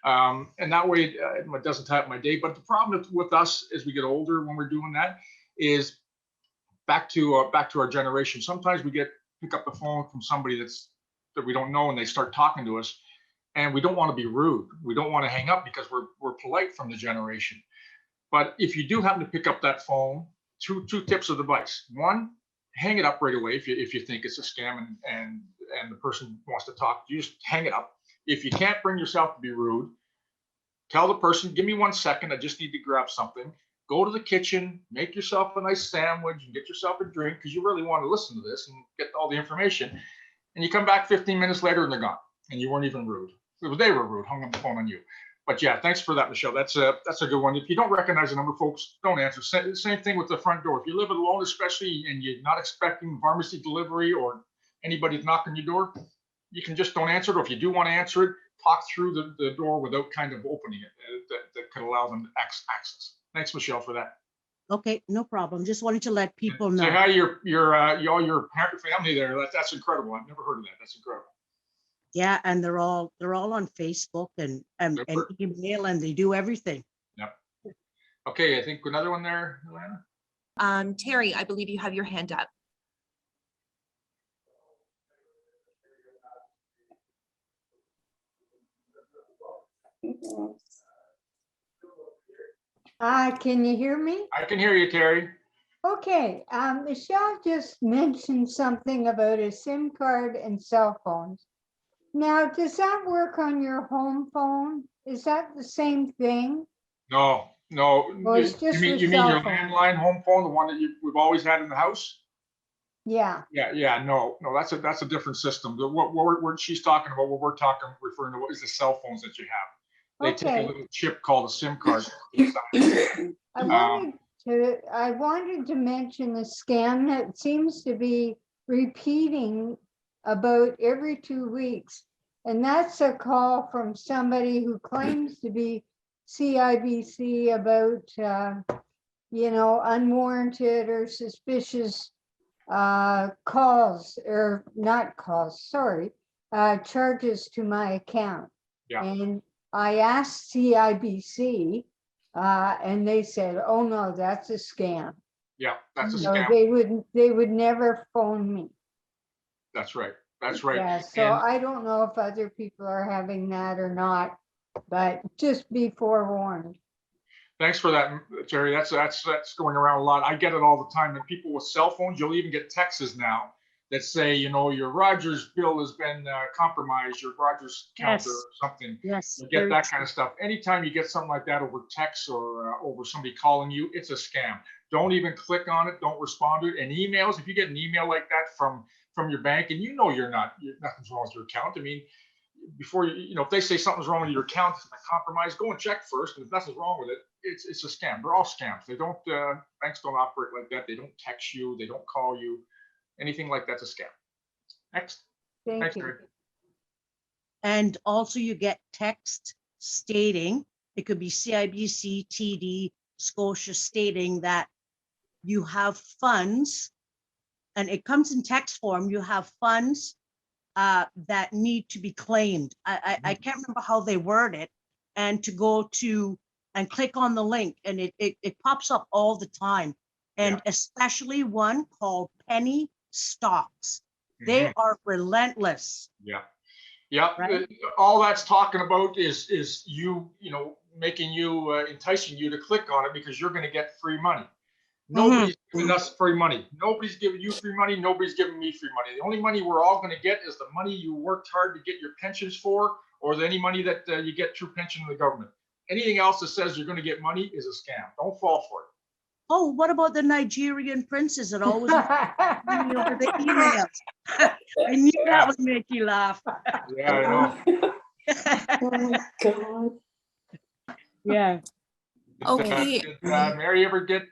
And that way it doesn't tie up my day. But the problem with us as we get older when we're doing that is back to our generation. Sometimes we pick up the phone from somebody that we don't know and they start talking to us, and we don't want to be rude. We don't want to hang up because we're polite from the generation. But if you do happen to pick up that phone, two tips of advice. One, hang it up right away if you think it's a scam and the person wants to talk. You just hang it up. If you can't bring yourself to be rude, tell the person, give me 1 second, I just need to grab something. Go to the kitchen, make yourself a nice sandwich and get yourself a drink because you really want to listen to this and get all the information. And you come back 15 minutes later and they're gone. And you weren't even rude. They were rude, hung up the phone on you. But yeah, thanks for that, Michelle. That's a good one. If you don't recognize the number, folks, don't answer. Same thing with the front door. If you live alone, especially, and you're not expecting pharmacy delivery or anybody to knock on your door, you can just don't answer it. Or if you do want to answer it, talk through the door without kind of opening it. That could allow them access. Thanks, Michelle, for that. Okay, no problem. Just wanted to let people know. Say hi to your family there. That's incredible. I've never heard of that. That's incredible. Yeah, and they're all on Facebook and email, and they do everything. Yep. Okay, I think another one there, Alana. Terry, I believe you have your hand up. Can you hear me? I can hear you, Terry. Okay, Michelle just mentioned something about a SIM card and cell phones. Now, does that work on your home phone? Is that the same thing? No. Well, it's just you mean cell your phone. landline home phone, the one that we've always had in the house? Yeah. Yeah. No, that's a different system. What she's talking about, what we're referring to, is the cell phones that you have. They take a little chip called a SIM card. I wanted to mention a scam that seems to be repeating about every 2 weeks. And that's a call from somebody who claims to be CIBC about, unwarranted or suspicious calls, or not calls, sorry, charges to my account. Yeah. And I asked CIBC, and they said, "Oh no, that's a scam." Yeah, that's a So scam. they would never phone me. That's right. That's right. Yeah, so I don't know if other people are having that or not, but just be forewarned. Thanks for that, Terry. That's going around a lot. I get it all the time. And people with cell phones, you'll even get texts now that say, your Rogers bill has been compromised, your Rogers account or something. Yes. You get that kind of stuff. Anytime you get something like that over text or over somebody calling you, it's a scam. Don't even click on it. Don't respond to it. And emails, if you get an email like that from your bank and nothing's wrong with your account. I mean, before if they say something's wrong with your account, it's been compromised, go and check first. And if nothing's wrong with it, it's a scam. They're all scams. They don't banks don't operate like that. They don't text you. They don't call you. Anything like that's a scam. Next. Thank you. Terry. And also you get text stating, it could be CIBC, TD, Scotia, stating that you have funds, and it comes in text form, you have funds that need to be claimed. I can't remember how they word it, and to go to and click on the link, and it pops up all the time. And especially one called penny stocks. They are relentless. Yeah. Right? All that's talking about is making you enticing you to click on it because you're going to get free money. Nobody's giving us free money. Nobody's giving you free money. Nobody's giving me free money. The only money we're all going to get is the money you worked hard to get your pensions for, or any money that you get through pension in the government. Anything else that says you're going to get money is a scam. Don't fall for it. Oh, what about the Nigerian princes that always send me over the emails? I knew that would make you laugh. Yeah, I know. Oh, God. Yeah. Okay. Did Mary ever get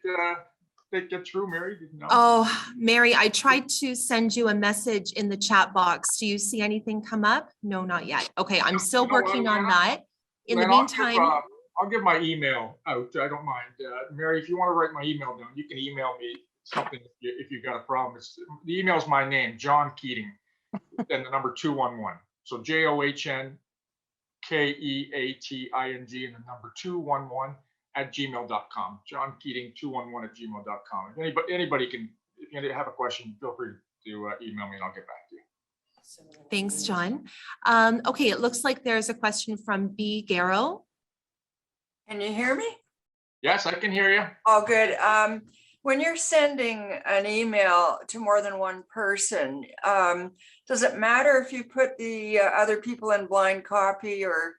through, Mary? No. Oh, Mary, I tried to send you a message in the chat box. Do you see anything come up? No, not yet. Okay, I'm still working on that. In the meantime, I'll give my email out. I don't mind. Mary, if you want to write my email down, you can email me something if you've got a problem. The email is my name, John Keating, and the number 211. So JOHN KEATING and the number 211 @gmail.com. John Keating 211 @gmail.com. If anybody can, if you have a question, feel free to email me and I'll get back to you. thanks, John. Okay, it looks like there's a question from B. Garrow. Can you hear me? Yes, I can hear you. Oh, good. When you're sending an email to more than one person, does it matter if you put the other people in blind copy, or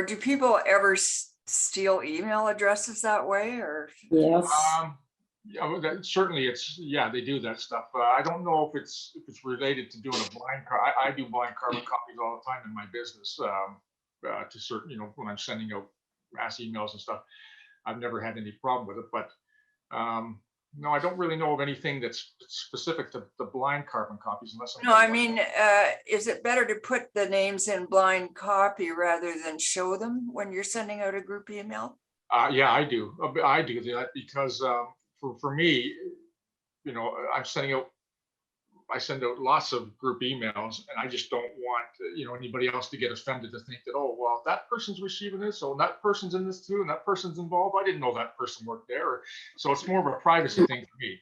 do people ever steal email addresses that way? Or Yes. Yeah, well, certainly yeah, they do that stuff. I don't know if it's related to doing a blind card. I do blind carbon copies all the time in my business to certain, when I'm sending out mass emails and stuff. I've never had any problem with it, but no, I don't really know of anything that's specific to the blind carbon copies unless no, I mean, is it better to put the names in blind copy rather than show them when you're sending out a group email? Yeah, I do. I do that because for me, I send out lots of group emails, and I just don't want anybody else to get offended to think that, oh, well, that person's receiving this, so that person's in this too, and that person's involved. I didn't know that person worked there. So it's more of a privacy thing for me.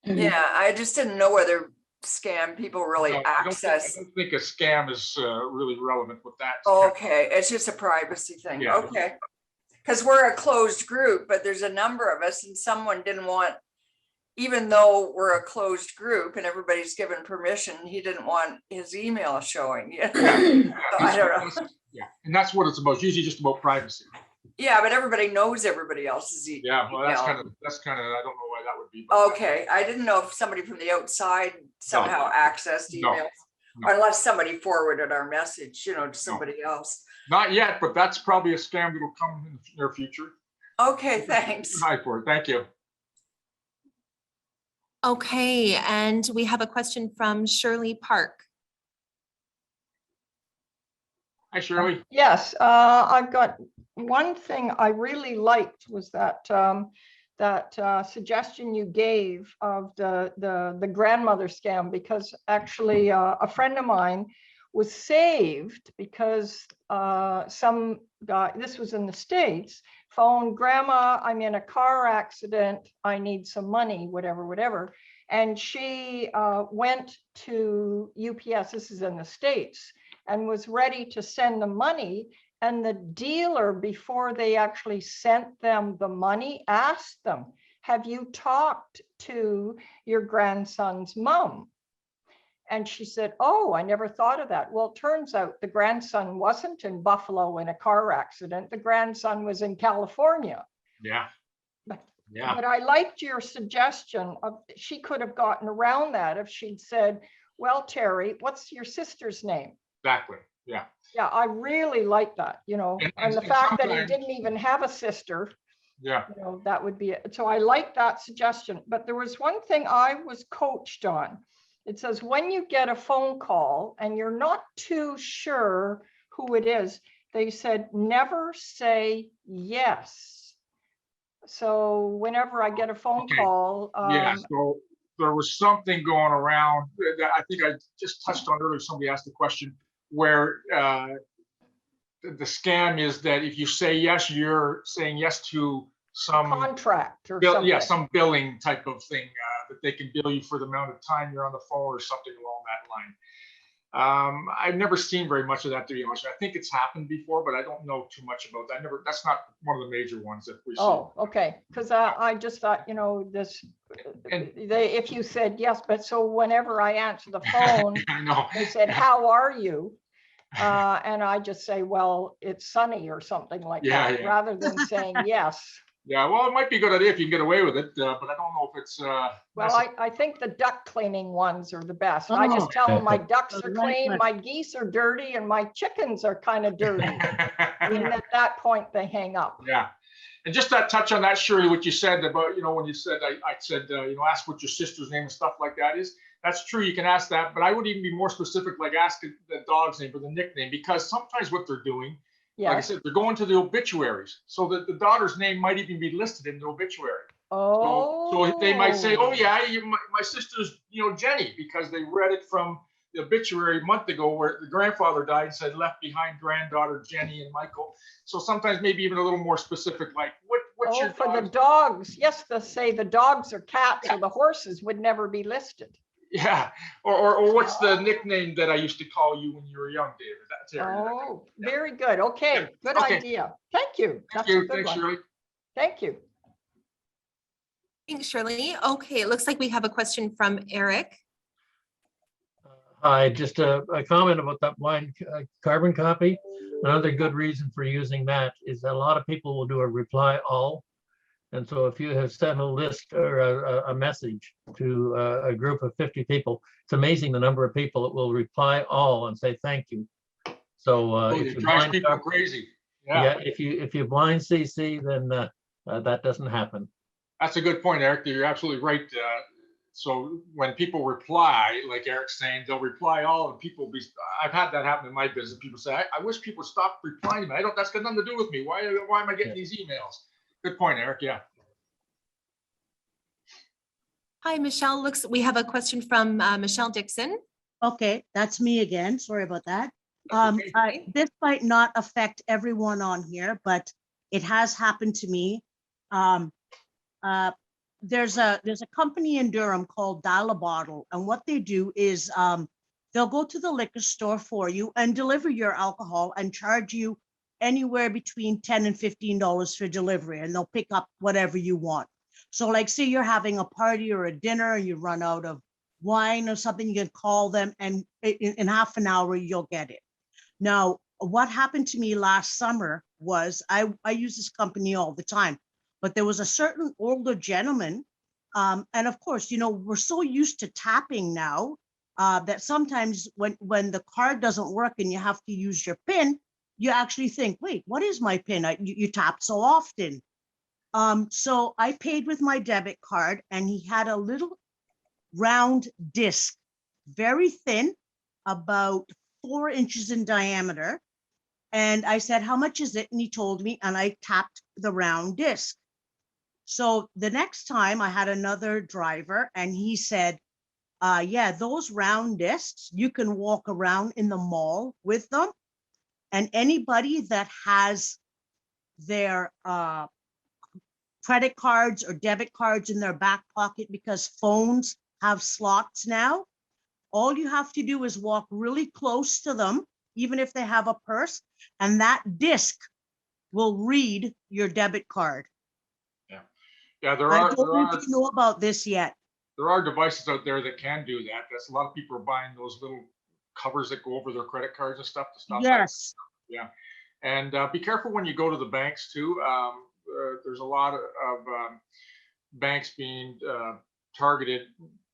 Yeah, I just didn't know whether scam people really No, access. I don't think a scam is really relevant with that. Okay, it's just a privacy thing. Yeah. Okay. Because we're a closed group, but there's a number of us, and someone didn't want, even though we're a closed group and everybody's given permission, he didn't want his email showing. Yeah, So I don't know. Yeah, and that's what it's about. It's usually just about privacy. Yeah, but everybody knows everybody else's email. Yeah, well, that's kind of. I don't know why that would be. But Okay, I didn't know if somebody from the outside somehow accessed No. emails, No. unless somebody forwarded our message, to somebody else. Not yet, but that's probably a scam that will come in the near future. Okay, thanks. Hi for it. Thank you. Okay, and we have a question from Shirley Park. Hi, Shirley. Yes, I've got one thing I really liked was that suggestion you gave of the grandmother scam, because actually a friend of mine was saved because some guy, this was in the States, phoned, "Grandma, I'm in a car accident. I need some money," whatever. And she went to UPS, this is in the States, and was ready to send the money. And the dealer, before they actually sent them the money, asked them, "Have you talked to your grandson's mom?" And she said, "Oh, I never thought of that." Well, it turns out the grandson wasn't in Buffalo in a car accident. The grandson was in California. Yeah. Yeah. But I liked your suggestion of, she could have gotten around that if she'd said, "Well, Terry, what's your sister's name?" Exactly. Yeah. Yeah, I really like that, and the fact that he didn't even have a sister, Yeah. that would be it. So I like that suggestion. But there was one thing I was coached on. It says, when you get a phone call and you're not too sure who it is, they said, never say yes. So whenever I get a phone call. Yeah. So there was something going around that I think I just touched on earlier. Somebody asked the question where the scam is that if you say yes, you're saying yes to some contract or something. Yeah, some billing type of thing that they can bill you for the amount of time you're on the phone or something along that I've never seen very much of that, to be honest. I think it's happened before, but I don't know too much about that. That's not one of the major ones that we see. Oh, okay, because I just thought, this, And if you said yes, but so whenever I answer the phone, I know. they said, how are you? And I just say, well, it's sunny or something like Yeah, that, yeah. rather than saying yes. Yeah, well, it might be a good idea if you can get away with it, but I don't know if it's. Well, I think the duck cleaning ones are the best. I Oh. just tell them my ducks are Right, clean, right. my geese are dirty, and my chickens are kind of dirty. And at that point, they hang up. Yeah. And just that touch on that, Shirley, what you said about, when you said, I said, ask what your sister's name and stuff like that is. That's true. You can ask that, but I would even be more specific, like ask the dog's name or the nickname, because sometimes what they're doing, like I Yes. said, they're going to the obituaries. So that the daughter's name might even be listed in the obituary. Oh. So they might say, oh yeah, my sister's, Jenny, because they read it from the obituary a month ago where the grandfather died and said left behind granddaughter Jenny and Michael. So sometimes maybe even a little more specific, like what's your for the dog's- dogs. Yes, they'll say the dogs or cats or the horses would never be listed. Yeah, or what's the nickname that I used to call you when you were young, David? That's it. Oh, very good. Okay, Yeah. good Okay. idea. Thank you. Thank That's a you. good Thanks, one. Shirley. Thank you. Thanks, Shirley. Okay, it looks like we have a question from Eric. Hi, just a comment about that blind carbon copy. Another good reason for using that is that a lot of people will do a reply all. And so if you have sent a list or a message to a group of 50 people, it's amazing the number of people that will reply all and say thank you. So if It you drives blind people crazy. yeah, if you blind CC, then that doesn't happen. That's a good point, Eric. You're absolutely right. So when people reply, like Eric's saying, they'll reply all, and I've had that happen in my business. People say, I wish people would stop replying to me. That's got nothing to do with me. Why am I getting these emails? Good point, Eric. Yeah. Hi, Michelle. We have a question from Michelle Dixon. Okay, that's me again. Sorry about that. Okay. This might not affect everyone on here, but it has happened to me. There's a company in Durham called Dial a Bottle, and what they do is they'll go to the liquor store for you and deliver your alcohol and charge you anywhere between $10 and $15 for delivery, and they'll pick up whatever you want. So like say you're having a party or a dinner and you run out of wine or something, you can call them and in half an hour you'll get it. Now, what happened to me last summer was I use this company all the time, but there was a certain older gentleman. And of course, we're so used to tapping now that sometimes when the card doesn't work and you have to use your PIN, you actually think, wait, what is my PIN? You tap so often. So I paid with my debit card, and he had a little round disc, very thin, about 4 inches in diameter. And I said, how much is it? And he told me, and I tapped the round disc. So the next time I had another driver, and he said, yeah, those round discs, you can walk around in the mall with them. And anybody that has their credit cards or debit cards in their back pocket, because phones have slots now, all you have to do is walk really close to them, even if they have a purse, and that disc will read your debit card. Yeah, I don't know if you know about this yet. There are devices out there that can do that. That's a lot of people are buying those little covers that go over their credit cards and stuff to stop that. Yes. Yeah. And be careful when you go to the banks too. There's a lot of banks being targeted.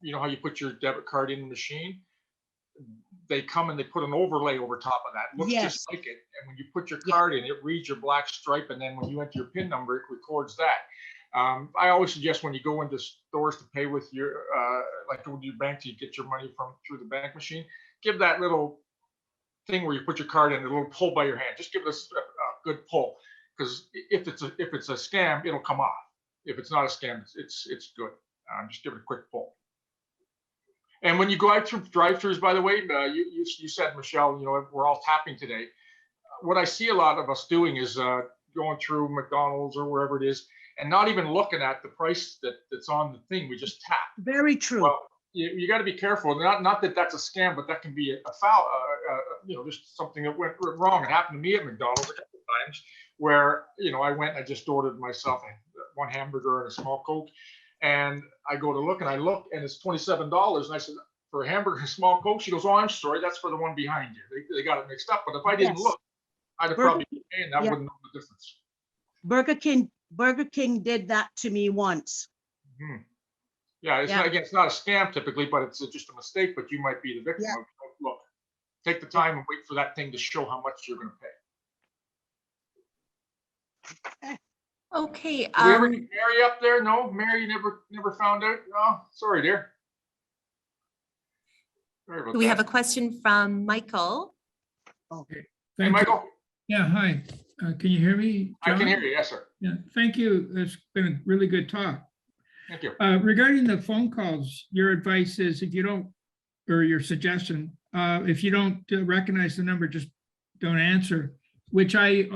You know how you put your debit card in the machine? They come and they put an overlay over top of that. It looks Yes. just like it. And when you put your card in, it reads your black stripe. And then when you enter your PIN number, it records that. I always suggest when you go into stores to pay with your, like with your bank, you get your money through the bank machine, give that little thing where you put your card in, a little pull by your hand. Just give it a good pull, because if it's a scam, it'll come off. If it's not a scam, it's good. Just give it a quick pull. And when you go out through drive-thrus, by the way, you said, Michelle, we're all tapping today. What I see a lot of us doing is going through McDonald's or wherever it is, and not even looking at the price that's on the thing. We just tap. Very true. Well, you got to be careful. Not that that's a scam, but that can be a foul, just something that went wrong. It happened to me at McDonald's a couple of times where, I went, I just ordered myself one hamburger and a small Coke. And I go to look and it's $27. And I said, for a hamburger and a small Coke, she goes, oh, I'm sorry, that's for the one behind you. They got it mixed up. But if I didn't Yes. look, I'd have Burger probably been paying that, yeah. wouldn't know the difference. Burger King did that to me once. Mhm. Yeah, Yeah. It's not a scam typically, but it's just a mistake, but you might be the victim Yeah. of it. Don't look. Take the time and wait for that thing to show how much you're gonna pay. Okay, Did we ever get Mary up there? No, Mary never found out? No, sorry, dear. Sorry about we have a that. question from Michael. Hey, Thank you. Michael, Yeah, hi. Can you hear me, I John? can hear you, yes, sir. Yeah, thank you. It's been a really good talk. Thank you. Regarding the phone calls, your advice is if you don't, or your suggestion, if you don't recognize the number, just don't answer, which I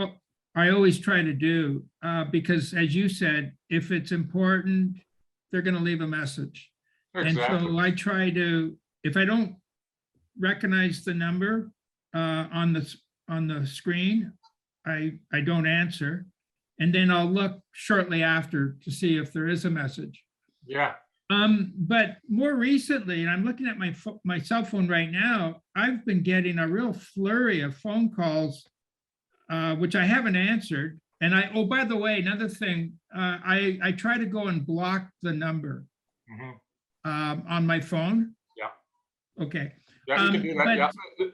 always try to do, because as you said, if it's important, they're going to leave a message. And so Exactly. I try to, if I don't recognize the number on the screen, I don't answer. And then I'll look shortly after to see if there is a message. Yeah. But more recently, and I'm looking at my cell phone right now, I've been getting a real flurry of phone calls, which I haven't answered. And oh, by the way, another thing, I try to go and block the number on my phone. Yeah. Okay. Yeah, you can do that.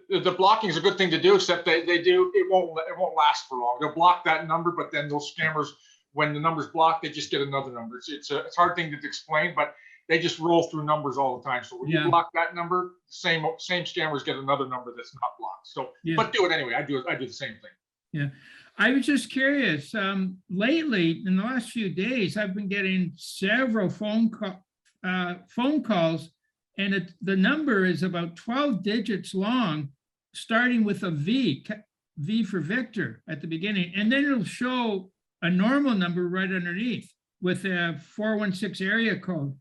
Yeah, the blocking is a good thing to do, except it won't last for long. They'll block that number, but then those scammers, when the number's blocked, they just get another number. It's a hard thing to explain, but they just roll through numbers all the time. So when you block that number, same scammers get another number that's not blocked. So, but do it anyway. I do the same thing. Yeah, I was just curious. Lately, in the last few days, I've been getting several phone calls. And the number is about 12 digits long, starting with a V for Victor at the beginning. And then it'll show a normal number right underneath with a 416 area code.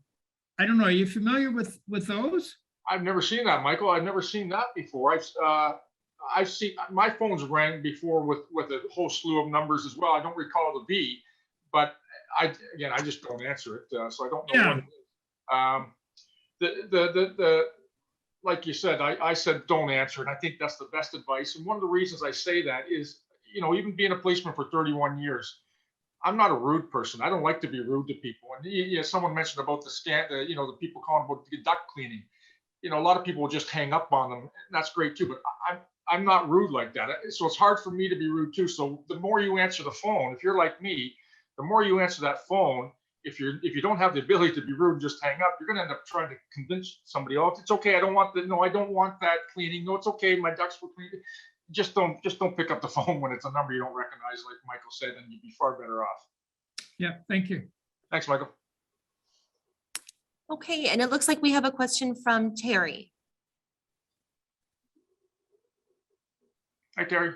I don't know. Are you familiar with those? I've never seen that, Michael. I've never seen that before. I've seen, my phone's rang before with a whole slew of numbers as well. I don't recall the V, but I just don't answer it. So I don't know what it is. Like you said, I said don't answer, and I think that's the best advice. And one of the reasons I say that is, even being a policeman for 31 years, I'm not a rude person. I don't like to be rude to people. And someone mentioned about the people calling about the duct cleaning. A lot of people will just hang up on them, and that's great too. But I'm not rude like that. So it's hard for me to be rude too. So the more you answer the phone, if you're like me, the more you answer that phone. If you don't have the ability to be rude and just hang up, you're gonna end up trying to convince somebody else it's okay. I don't want that cleaning. No, it's okay. My ducts were cleaned. Just don't pick up the phone when it's a number you don't recognize, like Michael said, and you'd be far better off. Yeah, thank you. Thanks, Michael. Okay, and it looks like we have a question from Terry. Hi, Terry.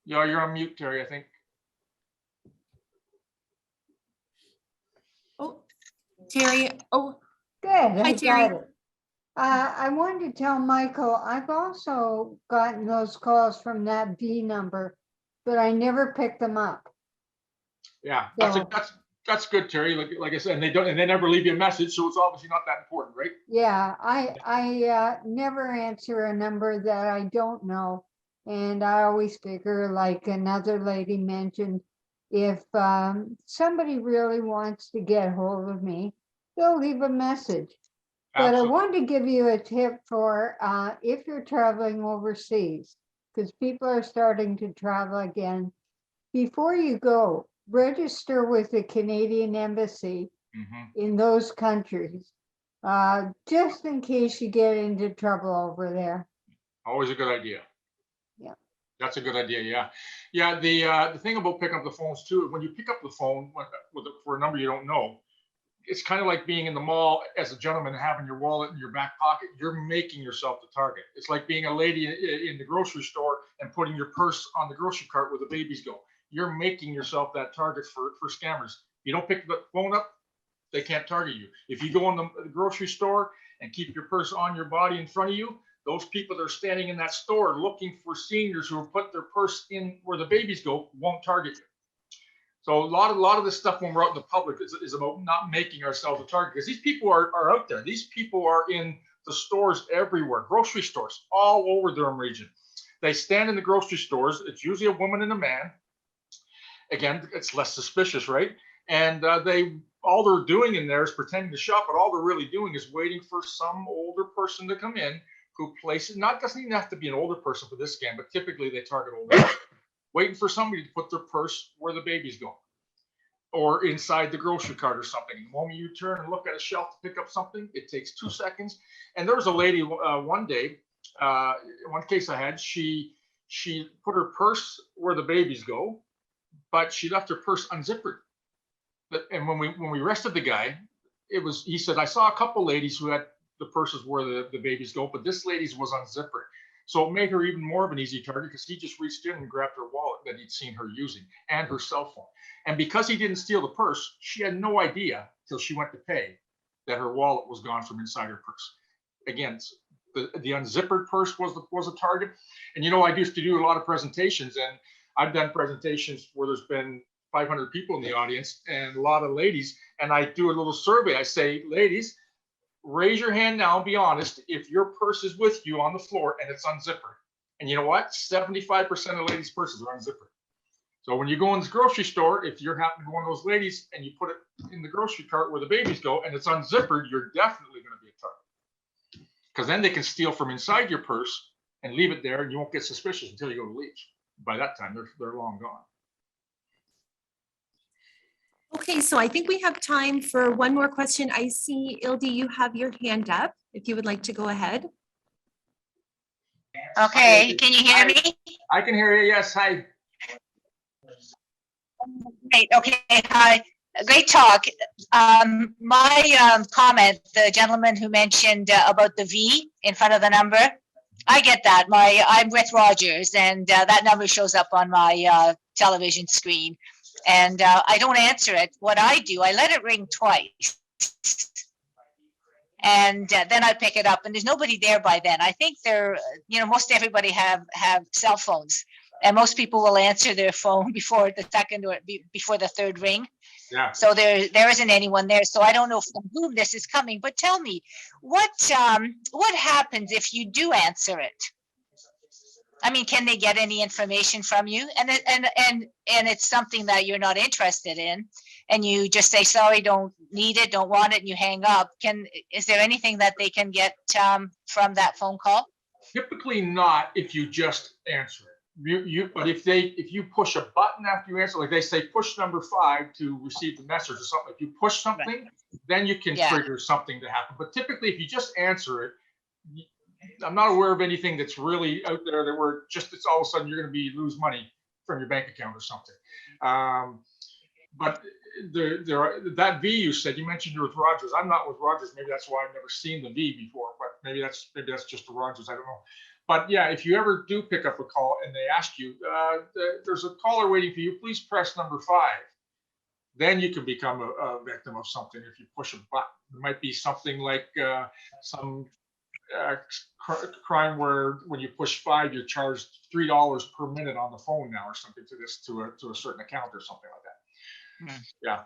Yeah, you're on mute, Terry, I think. Oh, Terry. Oh, Good. Hi, I Terry. got it. I wanted to tell Michael, I've also gotten those calls from that V number, but I never picked them up. Yeah, So- that's good, Terry. Like I said, and they never leave you a message, so it's obviously not that important, right? Yeah, I never answer a number that I don't know. And I always figure, like another lady mentioned, if somebody really wants to get hold of me, they'll leave a message. But I Absolutely. wanted to give you a tip for if you're traveling overseas, because people are starting to travel again. Before you go, register with the Canadian Embassy in those countries, just in case you get into trouble over there. Always a good idea. Yeah. That's a good idea. Yeah. Yeah. The thing about picking up the phones too, when you pick up the phone for a number you don't know, it's kind of like being in the mall as a gentleman, having your wallet in your back pocket. You're making yourself the target. It's like being a lady in the grocery store and putting your purse on the grocery cart where the babies go. You're making yourself that target for scammers. You don't pick the phone up, they can't target you. If you go in the grocery store and keep your purse on your body in front of you, those people that are standing in that store looking for seniors who have put their purse in where the babies go won't target you. So a lot of this stuff when we're out in the public is about not making ourselves a target, because these people are out there. These people are in the stores everywhere, grocery stores all over Durham region. They stand in the grocery stores. It's usually a woman and a man. Again, it's less suspicious, right? And all they're doing in there is pretending to shop, but all they're really doing is waiting for some older person to come in who places, doesn't even have to be an older person for this scam, but typically they target older people. Waiting for somebody to put their purse where the baby's going, or inside the grocery cart or something. The moment you turn and look at a shelf to pick up something, it takes 2 seconds. And there was a lady one day, one case I had, she put her purse where the babies go, but she left her purse unzippered. And when we arrested the guy, he said, I saw a couple ladies who had the purses where the babies go, but this lady's was unzippered. So it made her even more of an easy target, because he just reached in and grabbed her wallet that he'd seen her using and her cell phone. And because he didn't steal the purse, she had no idea till she went to pay that her wallet was gone from inside her purse. Again, the unzippered purse was a target. And I used to do a lot of presentations, and I've done presentations where there's been 500 people in the audience and a lot of ladies, and I do a little survey. I say, ladies, raise your hand now and be honest if your purse is with you on the floor and it's unzippered. And you know what? 75% of ladies' purses are unzippered. So when you go in the grocery store, if you're happen to go one of those ladies and you put it in the grocery cart where the babies go and it's unzippered, you're definitely going to be a target. Because then they can steal from inside your purse and leave it there, and you won't get suspicious until you go to leave. By that time, they're long gone. Okay, so I think we have time for one more question. I see, Ildi, you have your hand up, if you would like to go ahead. Okay, can you hear me? I can hear you, yes, hi. Great, okay, hi, great talk. My comment, the gentleman who mentioned about the V in front of the number, I get that. I'm with Rogers, and that number shows up on my television screen. And I don't answer it. What I do, I let it ring twice. And then I pick it up, and there's nobody there by then. I think most everybody have cell phones, and most people will answer their phone before the second or before the third ring. Yeah. So there isn't anyone there. So I don't know from whom this is coming, but tell me, what happens if you do answer it? I mean, can they get any information from you? And it's something that you're not interested in, and you just say, sorry, don't need it, don't want it, and you hang up. Is there anything that they can get from that phone call? Typically not if you just answer it. But if you push a button after you answer, like they say, push number 5 to receive the message or something. If you push something, right, then you can trigger something to happen. But typically, if you just answer it, I'm not aware of anything that's really out there that where it's all of a sudden you're going to lose money from your bank account or something. But that V you said, you mentioned you're with Rogers. I'm not with Rogers. Maybe that's why I've never seen the V before, but maybe that's just a Rogers. I don't know. But yeah, if you ever do pick up a call and they ask you, there's a caller waiting for you, please press number 5. Then you can become a victim of something if you push a button. It might be something like some crime where when you push 5, you're charged $3 per minute on the phone now or something to a certain account or something like that. Yeah.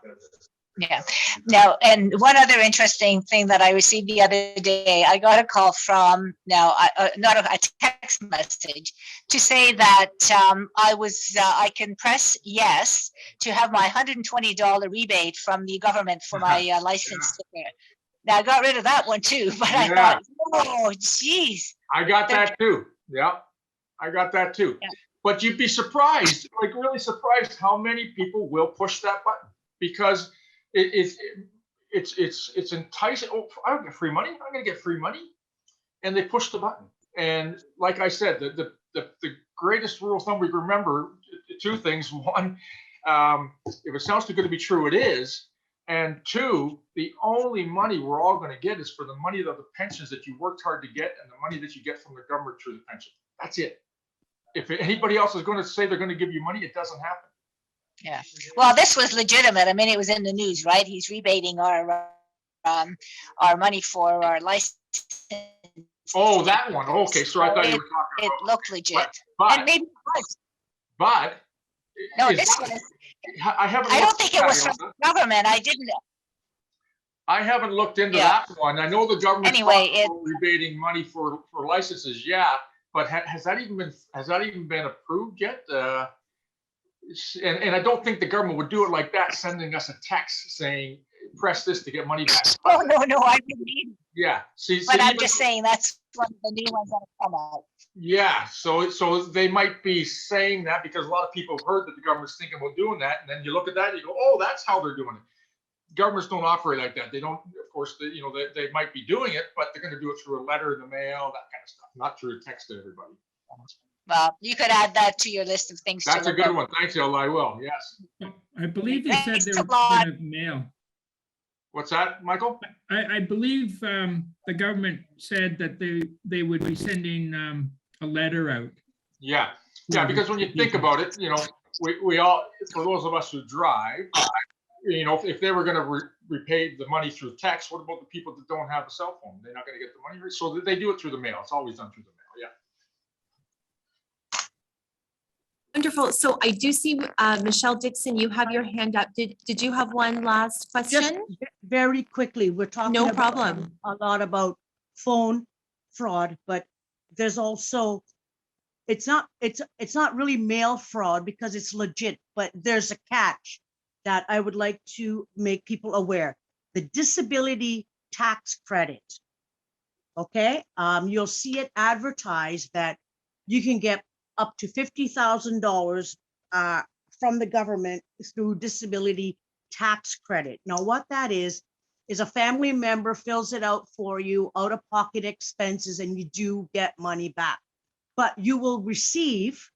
Yeah. Now, and one other interesting thing that I received the other day, I got a call from not a text message to say that I can press yes to have my $120 rebate from the government for my license sticker. Now I got rid of that one too, but I thought, oh, geez. I got that too. Yeah, I got that too. Yeah. But you'd be surprised, like really surprised, how many people will push that button because it's enticing. Oh, I don't get free money. I'm going to get free money, and they push the button. And like I said, the greatest rule of thumb we remember: 2 things. 1, if it sounds too good to be true, it is. And 2, the only money we're all going to get is for the money of the pensions that you worked hard to get and the money that you get from the government through the pension. That's it. If anybody else is going to say they're going to give you money, it doesn't happen. Yeah. Well, this was legitimate. I mean, it was in the news, right? He's rebating our money for our license. Oh, that one. Okay, so I thought you were talking It about. looked legit. And But, maybe it was. but. No, is this that- one is, I haven't. I don't looked think at it was that, from Elsa. the government. I didn't. I haven't looked into Yeah. that one. I know the government's Anyway, talking about rebating money for licenses, yeah, but has that even been approved yet? And I don't think the government would do it like that, sending us a text saying, press this to get money back. Oh, no, I didn't either. Yeah, see, But I'm even- just saying that's one of the new ones that have come out. Yeah, so they might be saying that because a lot of people have heard that the government's thinking about doing that, and then you look at that and you go, oh, that's how they're doing it. Governments don't operate like that. They don't, of course, they might be doing it, but they're going to do it through a letter in the mail, that kind of stuff, not through a text to everybody. Well, you could add that to your list of things to That's a look good up. one. Thanks, El. I will. Yes. I believe they said Thanks they a were lot. going to mail. What's that, Michael? I believe the government said that they would be sending a letter out. Yeah, because when you think about it, we all, for those of us who drive, if they were going to repay the money through text, what about the people that don't have a cell phone? They're not going to get the money, so they do it through the mail. It's always done through the mail. Yeah. Wonderful. So I do see, Michelle Dixon, you have your hand up. Did you have one last Just question? very quickly, we're talking No about problem. a lot about phone fraud, but there's also, it's not really mail fraud because it's legit, but there's a catch that I would like to make people aware. The disability tax credit. Okay, you'll see it advertised that you can get up to $50,000 from the government through disability tax credit. Now, what that is a family member fills it out for you, out-of-pocket expenses, and you do get money back. But you will receive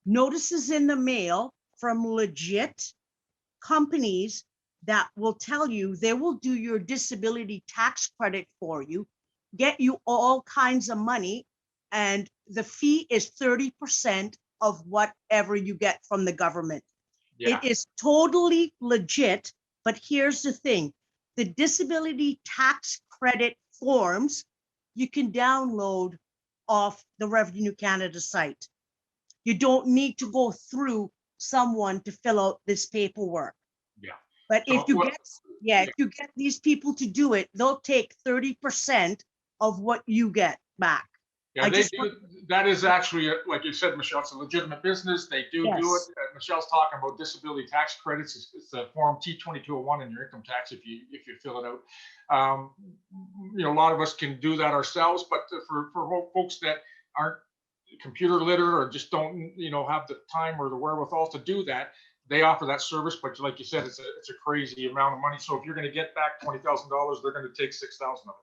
notices in the mail from legit companies that will tell you they will do your disability tax credit for you, get you all kinds of money, and the fee is 30% of whatever you get from the government. Yeah. It is totally legit, but here's the thing. The disability tax credit forms you can download off the Revenue Canada site. You don't need to go through someone to fill out this paperwork. Yeah. But if So you what- if you get these people to do it, they'll take 30% of what you get back. Yeah, I they just do. That is actually, like you said, Michelle, it's a legitimate business. They do it. Yes. Michelle's talking about disability tax credits. It's the form T2201 in your income tax if you fill it out. A lot of us can do that ourselves, but for folks that aren't computer literate or just don't, have the time or the wherewithal to do that, they offer that service. But like you said, it's a crazy amount of money. So if you're going to get back $20,000, they're going to take $6,000 of it.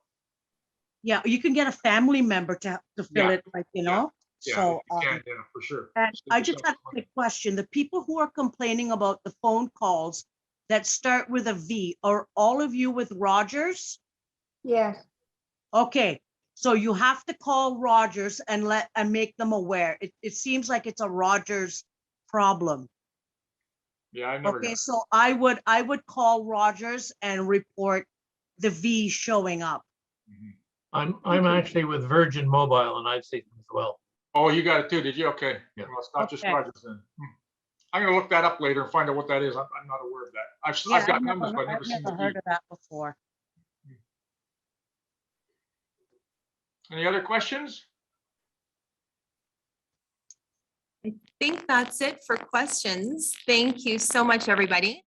Yeah, you can get a family member to fill Yeah. it, Yeah, So, you can, for sure. and Save I just yourself had a money. quick question. The people who are complaining about the phone calls that start with a V, are all of you with Rogers? Yes, Okay, so you have to call Rogers and make them aware. It seems like it's a Rogers problem. Yeah, I never Okay, got. so I would call Rogers and report the V showing up. Mhm. I'm actually with Virgin Mobile and I've seen them as well. Oh, you got it too, did you? Okay. Yeah. Well, it's not just Okay. Rogers then. I'm gonna look that up later and find out what that is. I'm not aware of that. I've got numbers, but I've never seen the heard V. of that before. Any other questions? I think that's it for questions. Thank you so much, everybody.